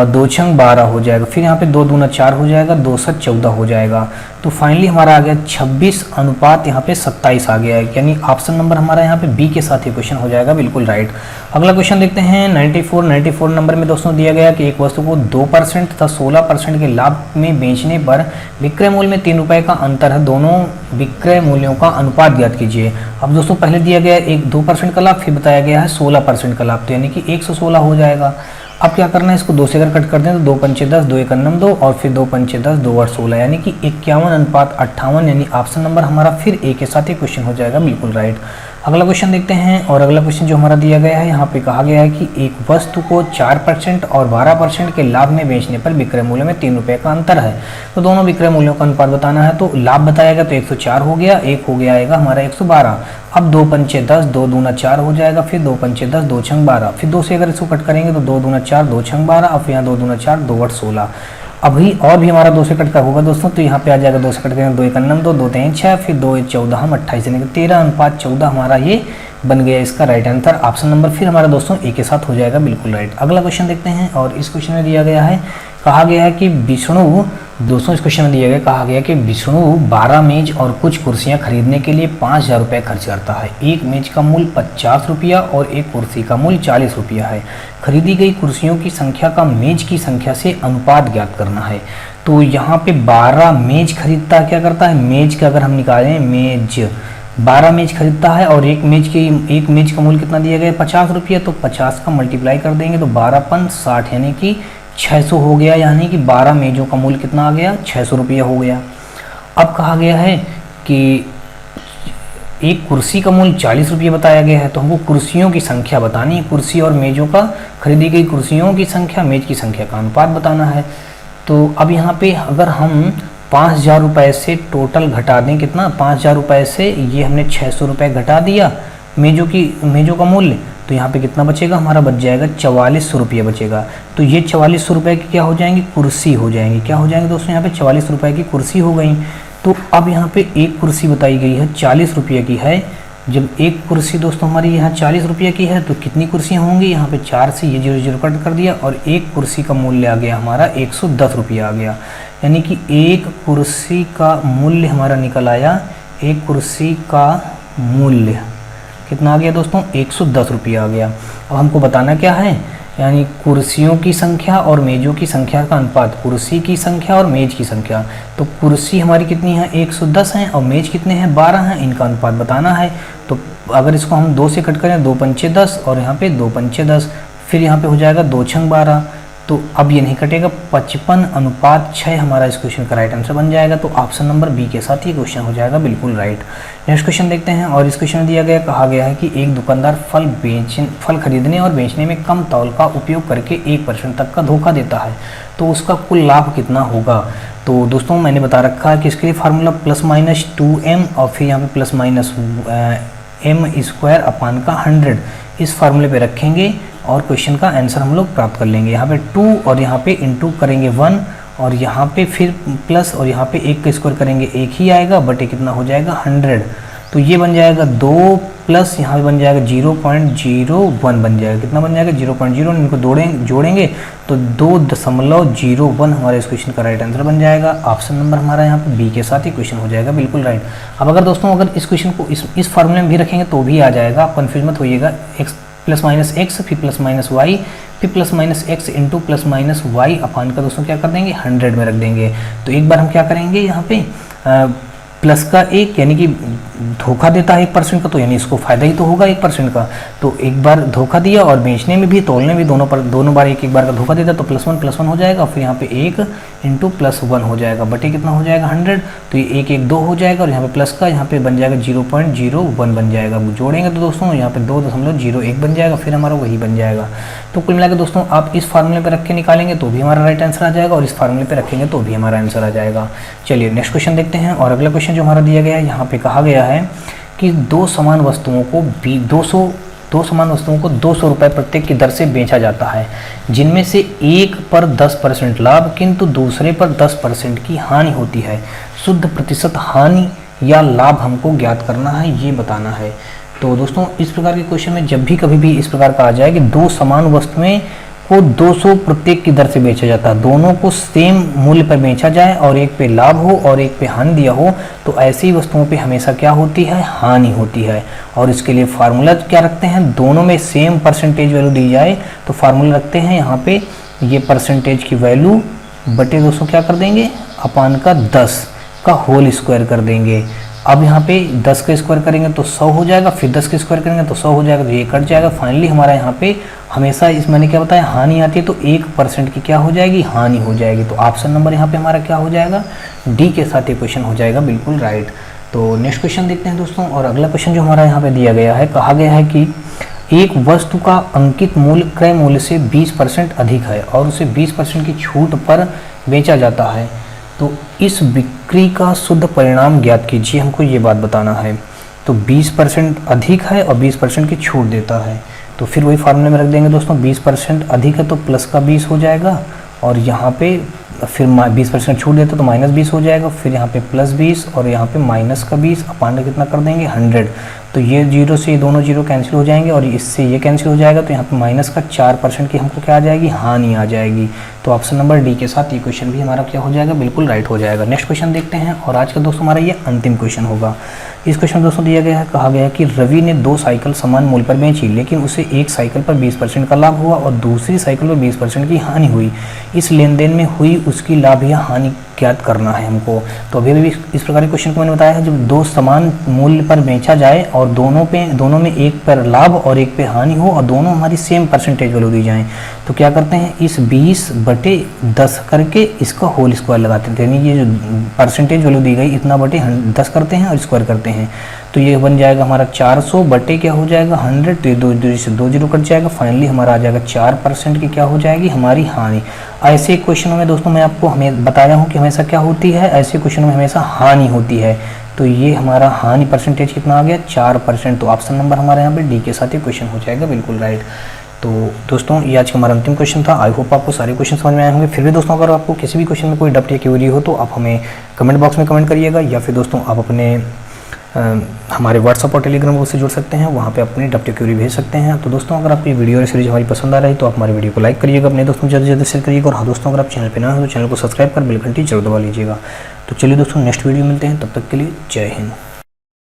2 छंग 12 हो जाएगा, फिर यहाँ पे 2 दूना 4 हो जाएगा, 2 7 14 हो जाएगा। तो फाइनली हमारा आ गया 26 अनुपात यहाँ पे 27 आ गया है, यानी ऑप्शन नंबर हमारा यहाँ पे बी के साथ ये क्वेश्चन हो जाएगा बिल्कुल राइट। अगला क्वेश्चन देखते हैं 94 नंबर में दोस्तों दिया गया कि एक वस्तु को 2% तथा 16% के लाभ में बेचने पर विक्रय मूल्य में 3 रुपए का अंतर है, दोनों विक्रय मूल्यों का अनुपात ज्ञात कीजिए। अब दोस्तों पहले दिया गया एक 2% का लाभ, फिर बताया गया है 16% का लाभ, तो यानी कि 116 हो जाएगा। अब क्या करना है, इसको 2 से अगर कट कर दें तो 2 पंचे 10, 2 एक 2 और फिर 2 पंचे 10, 2 8 16, यानी कि 51:58, यानी ऑप्शन नंबर हमारा फिर ए के साथ ही क्वेश्चन हो जाएगा बिल्कुल राइट। अगला क्वेश्चन देखते हैं और अगला क्वेश्चन जो हमारा दिया गया है, यहाँ पे कहा गया है कि एक वस्तु को 4% और 12% के लाभ में बेचने पर विक्रय मूल्य में 3 रुपए का अंतर है, तो दोनों विक्रय मूल्यों का अनुपात बताना है। तो लाभ बताएगा तो 104 हो गया, एक हो गया आएगा हमारा 112। अब 2 पंचे 10, 2 दूना 4 हो जाएगा, फिर 2 पंचे 10, 2 छंग 12, फिर 2 से अगर इसको कट करेंगे तो 2 दूना 4, 2 छंग 12 और फिर यहाँ 2 दूना 4, 2 8 16। अभी और भी हमारा 2 से कट का होगा दोस्तों, तो यहाँ पे आ जाएगा 2 से कट करेंगे 2 एक 2, 2 3 6, फिर 2 1 14, हम 28 यानी कि 13:14 हमारा ये बन गया इसका राइट आंसर। ऑप्शन नंबर फिर हमारा दोस्तों ए के साथ हो जाएगा बिल्कुल राइट। अगला क्वेश्चन देखते हैं और इस क्वेश्चन में दिया गया है, कहा गया है कि विष्णु, दोस्तों इस क्वेश्चन में दिया गया, कहा गया कि विष्णु 12 मेज और कुछ कुर्सियां खरीदने के लिए 5000 रुपये खर्च करता है। एक मेज का मूल्य 50 रुपया और एक कुर्सी का मूल्य 40 रुपया है। खरीदी गई कुर्सियों की संख्या का मेज की संख्या से अनुपात ज्ञात करना है। तो यहाँ पे 12 मेज खरीदता क्या करता है, मेज का अगर हम निकालें, मेज 12 मेज खरीदता है और एक मेज का मूल्य कितना दिया गया है, 50 रुपया, तो 50 का मल्टीप्लाई कर देंगे तो 12 पन 60 यानी कि 600 हो गया, यानी कि 12 मेजों का मूल्य कितना आ गया, 600 रुपया हो गया। अब कहा गया है कि एक कुर्सी का मूल्य 40 रुपये बताया गया है, तो हमको कुर्सियों की संख्या बतानी है, कुर्सी और मेजों का, खरीदी गई कुर्सियों की संख्या मेज की संख्या का अनुपात बताना है। तो अब यहाँ पे अगर हम 5000 रुपये से टोटल घटा दें, कितना, 5000 रुपये से ये हमने 600 रुपये घटा दिया मेजों का मूल्य, तो यहाँ पे कितना बचेगा, हमारा बच जाएगा 4400 रुपये बचेगा। तो ये 4400 रुपये की क्या हो जाएंगी, कुर्सी हो जाएंगी। क्या हो जाएंगे दोस्तों, यहाँ पे 44 रुपये की कुर्सी हो गई। तो अब यहाँ पे एक कुर्सी बताई गई है 40 रुपये की है, जब एक कुर्सी दोस्तों हमारी यहाँ 40 रुपये की है तो कितनी कुर्सियाँ होंगी, यहाँ पे 4 से ये 0 0 कट कर दिया और एक कुर्सी का मूल्य आ गया हमारा 110 रुपये आ गया। यानी कि एक कुर्सी का मूल्य हमारा निकल आया, एक कुर्सी का मूल्य कितना आ गया दोस्तों, 110 रुपये आ गया। अब हमको बताना क्या है, यानी कुर्सियों की संख्या और मेज़ों की संख्या का अनुपात, कुर्सी की संख्या और मेज़ की संख्या। तो कुर्सी हमारी कितनी है, 110 हैं और मेज़ कितने हैं, 12 हैं, इनका अनुपात बताना है। तो अगर इसको हम 2 से कट करें, 2 पंचे 10 और यहाँ पे 2 पंचे 10, फिर यहाँ पे हो जाएगा 2 छंग 12। तो अब ये नहीं कटेगा, 55:6 हमारा इस क्वेश्चन का राइट आंसर बन जाएगा। तो ऑप्शन नंबर बी के साथ ये क्वेश्चन हो जाएगा बिल्कुल राइट। नेक्स्ट क्वेश्चन देखते हैं, और इस क्वेश्चन में दिया गया, कहा गया है कि एक दुकानदार फल खरीदने और बेचने में कम तौल का उपयोग करके 1% तक का धोखा देता है, तो उसका कुल लाभ कितना होगा। तो दोस्तों मैंने बता रखा है कि इसके लिए फार्मूला +-2m और फिर यहाँ पे +-m² इस फार्मूले पे रखेंगे और क्वेश्चन का आंसर हम लोग प्राप्त कर लेंगे। यहाँ पे 2 और यहाँ पे इंटू करेंगे 1 और यहाँ पे फिर प्लस और यहाँ पे 1 का स्क्वायर करेंगे 1 ही आएगा, बटे कितना हो जाएगा 100। तो ये बन जाएगा 2 प्लस यहाँ पे बन जाएगा 0.01 बन जाएगा, कितना बन जाएगा 0.01, इनको जोड़ेंगे तो 2.01 हमारे इस क्वेश्चन का राइट आंसर बन जाएगा। ऑप्शन नंबर हमारा यहाँ पे बी के साथ ही क्वेश्चन हो जाएगा बिल्कुल राइट। अब अगर दोस्तों अगर इस क्वेश्चन को इस फार्मूले में भी रखेंगे तो भी आ जाएगा, आप कन्फ्यूज मत होइएगा। x +-x फिर +-y फिर +-x इंटू +-y अपान का दोस्तों क्या कर देंगे 100 में रख देंगे। तो एक बार हम क्या करेंगे यहाँ पे प्लस का 1 यानी कि धोखा देता है 1% का, तो यानी इसको फायदा ही तो होगा 1% का। तो एक बार धोखा दिया और बेचने में भी तोलने में दोनों बार एक बार का धोखा देता, तो +1 हो जाएगा, फिर यहाँ पे 1 इंटू +1 हो जाएगा, बटे कितना हो जाएगा 100। तो ये 1 1 2 हो जाएगा और यहाँ पे प्लस का यहाँ पे बन जाएगा 0.01 बन जाएगा। जोड़ेंगे तो दोस्तों यहाँ पे 2.01 बन जाएगा, फिर हमारा वही बन जाएगा। तो कुल मिलाकर दोस्तों आप इस फार्मूले पर रख के निकालेंगे तो भी हमारा राइट आंसर आ जाएगा और इस फार्मूले पर रखेंगे तो भी हमारा आंसर आ जाएगा। चलिए नेक्स्ट क्वेश्चन देखते हैं, और अगला क्वेश्चन जो हमारा दिया गया है, यहाँ पे कहा गया है कि दो समान वस्तुओं को 200 रुपये प्रत्येक की दर से बेचा जाता है, जिनमें से एक पर 10% लाभ किंतु दूसरे पर 10% की हानि होती है। शुद्ध प्रतिशत हानि या लाभ हमको ज्ञात करना है, ये बताना है। तो दोस्तों इस प्रकार के क्वेश्चन में जब भी कभी भी इस प्रकार का आ जाए कि दो समान वस्तुएं को 200 प्रत्येक की दर से बेचा जाता है, दोनों को सेम मूल्य पर बेचा जाए और एक पे लाभ हो और एक पे हानि दिया हो, तो ऐसी वस्तुओं पे हमेशा क्या होती है, हानि होती है। और इसके लिए फार्मूला क्या रखते हैं, दोनों में सेम परसेंटेज वैल्यू दी जाए तो फार्मूला रखते हैं यहाँ पे ये परसेंटेज की वैल्यू बटे 200 क्या कर देंगे, अपान का 10 का होल स्क्वायर कर देंगे। अब यहाँ पे 10 का स्क्वायर करेंगे तो 100 हो जाएगा, फिर 10 का स्क्वायर करेंगे तो 100 हो जाएगा, तो ये कट जाएगा। फाइनली हमारा यहाँ पे हमेशा इस मैंने क्या बताया, हानि आती है तो 1% की क्या हो जाएगी, हानि हो जाएगी। तो ऑप्शन नंबर यहाँ पे हमारा क्या हो जाएगा, डी के साथ ये क्वेश्चन हो जाएगा बिल्कुल राइट। तो नेक्स्ट क्वेश्चन देखते हैं दोस्तों, और अगला क्वेश्चन जो हमारा यहाँ पे दिया गया है, कहा गया है कि एक वस्तु का अंकित मूल्य क्रय मूल्य से 20% अधिक है और उसे 20% की छूट पर बेचा जाता है, तो इस बिक्री का शुद्ध परिणाम ज्ञात कीजिए, हमको ये बात बताना है। तो 20% अधिक है और 20% की छूट देता है, तो फिर वही फार्मूले में रख देंगे दोस्तों, 20% अधिक है तो प्लस का 20 हो जाएगा और यहाँ पे फिर 20% छूट देता तो -20 हो जाएगा, फिर यहाँ पे +20 और यहाँ पे -20 अपान कितना कर देंगे 100। तो ये 0 से ये दोनों 0 कैंसिल हो जाएंगे और इससे ये कैंसिल हो जाएगा, तो यहाँ पे माइनस का 4% की हमको क्या आ जाएगी, हानि आ जाएगी। तो ऑप्शन नंबर डी के साथ ये क्वेश्चन भी हमारा क्या हो जाएगा, बिल्कुल राइट हो जाएगा। नेक्स्ट क्वेश्चन देखते हैं, और आज का दोस्तों हमारा ये अंतिम क्वेश्चन होगा। इस क्वेश्चन दोस्तों दिया गया है, कहा गया है कि रवि ने 2 साइकिल समान मूल्य पर बेची, लेकिन उसे एक साइकिल पर 20% का लाभ हुआ और दूसरी साइकिल पर 20% की हानि हुई। इस लेन देन में हुई उसकी लाभ या हानि ज्ञात करना है हमको। तो अभी भी इस प्रकार के क्वेश्चन को मैंने बताया है, जब 2 समान मूल्य पर बेचा जाए और दोनों में एक पर लाभ और एक पे हानि हो और दोनों हमारी सेम परसेंटेज वैल्यू दी जाए, तो क्या करते हैं, इस 20/10 करके इसका होल स्क्वायर लगाते हैं, यानी ये जो परसेंटेज वैल्यू दी गई इतना बटे 10 करते हैं और स्क्वायर करते हैं, तो ये बन जाएगा हमारा 400 बटे क्या हो जाएगा 100, तो ये 2 से 2 0 कट जाएगा। फाइनली हमारा आ जाएगा 4% की क्या हो जाएगी, हमारी हानि। ऐसे क्वेश्चनों में दोस्तों मैं आपको बताया हूँ कि हमेशा क्या होती है, ऐसे क्वेश्चनों में हमेशा हानि होती है। तो ये हमारा हानि परसेंटेज कितना आ गया, 4%। तो ऑप्शन नंबर हमारे यहाँ पे डी के साथ ये क्वेश्चन हो जाएगा बिल्कुल राइट। तो दोस्तों ये आज का हमारा अंतिम क्वेश्चन था। आई होप आपको सारे क्वेश्चन समझ में आए होंगे। फिर भी दोस्तों अगर आपको किसी भी क्वेश्चन में कोई डाउट या क्वेरी हो तो आप हमें कमेंट बॉक्स में कमेंट करिएगा, या फिर दोस्तों आप अपने हमारे व्हाट्सअप और टेलीग्राम ग्रुप से जुड़ सकते हैं, वहाँ पे अपनी डब्ल्यू क्यूरी भेज सकते हैं। तो दोस्तों अगर आपको ये वीडियो सीरीज हमारी पसंद आ रही है तो आप हमारे वीडियो को लाइक करिएगा, अपने दोस्तों को ज़्यादा से ज़्यादा शेयर करिएगा। और हाँ दोस्तों, अगर आप चैनल पर नए हो तो चैनल को सब्सक्राइब कर बेल घंटी जरूर दबा लीजिएगा। तो चलिए दोस्तों, नेक्स्ट वीडियो मिलते हैं, तब तक के लिए जय हिंद।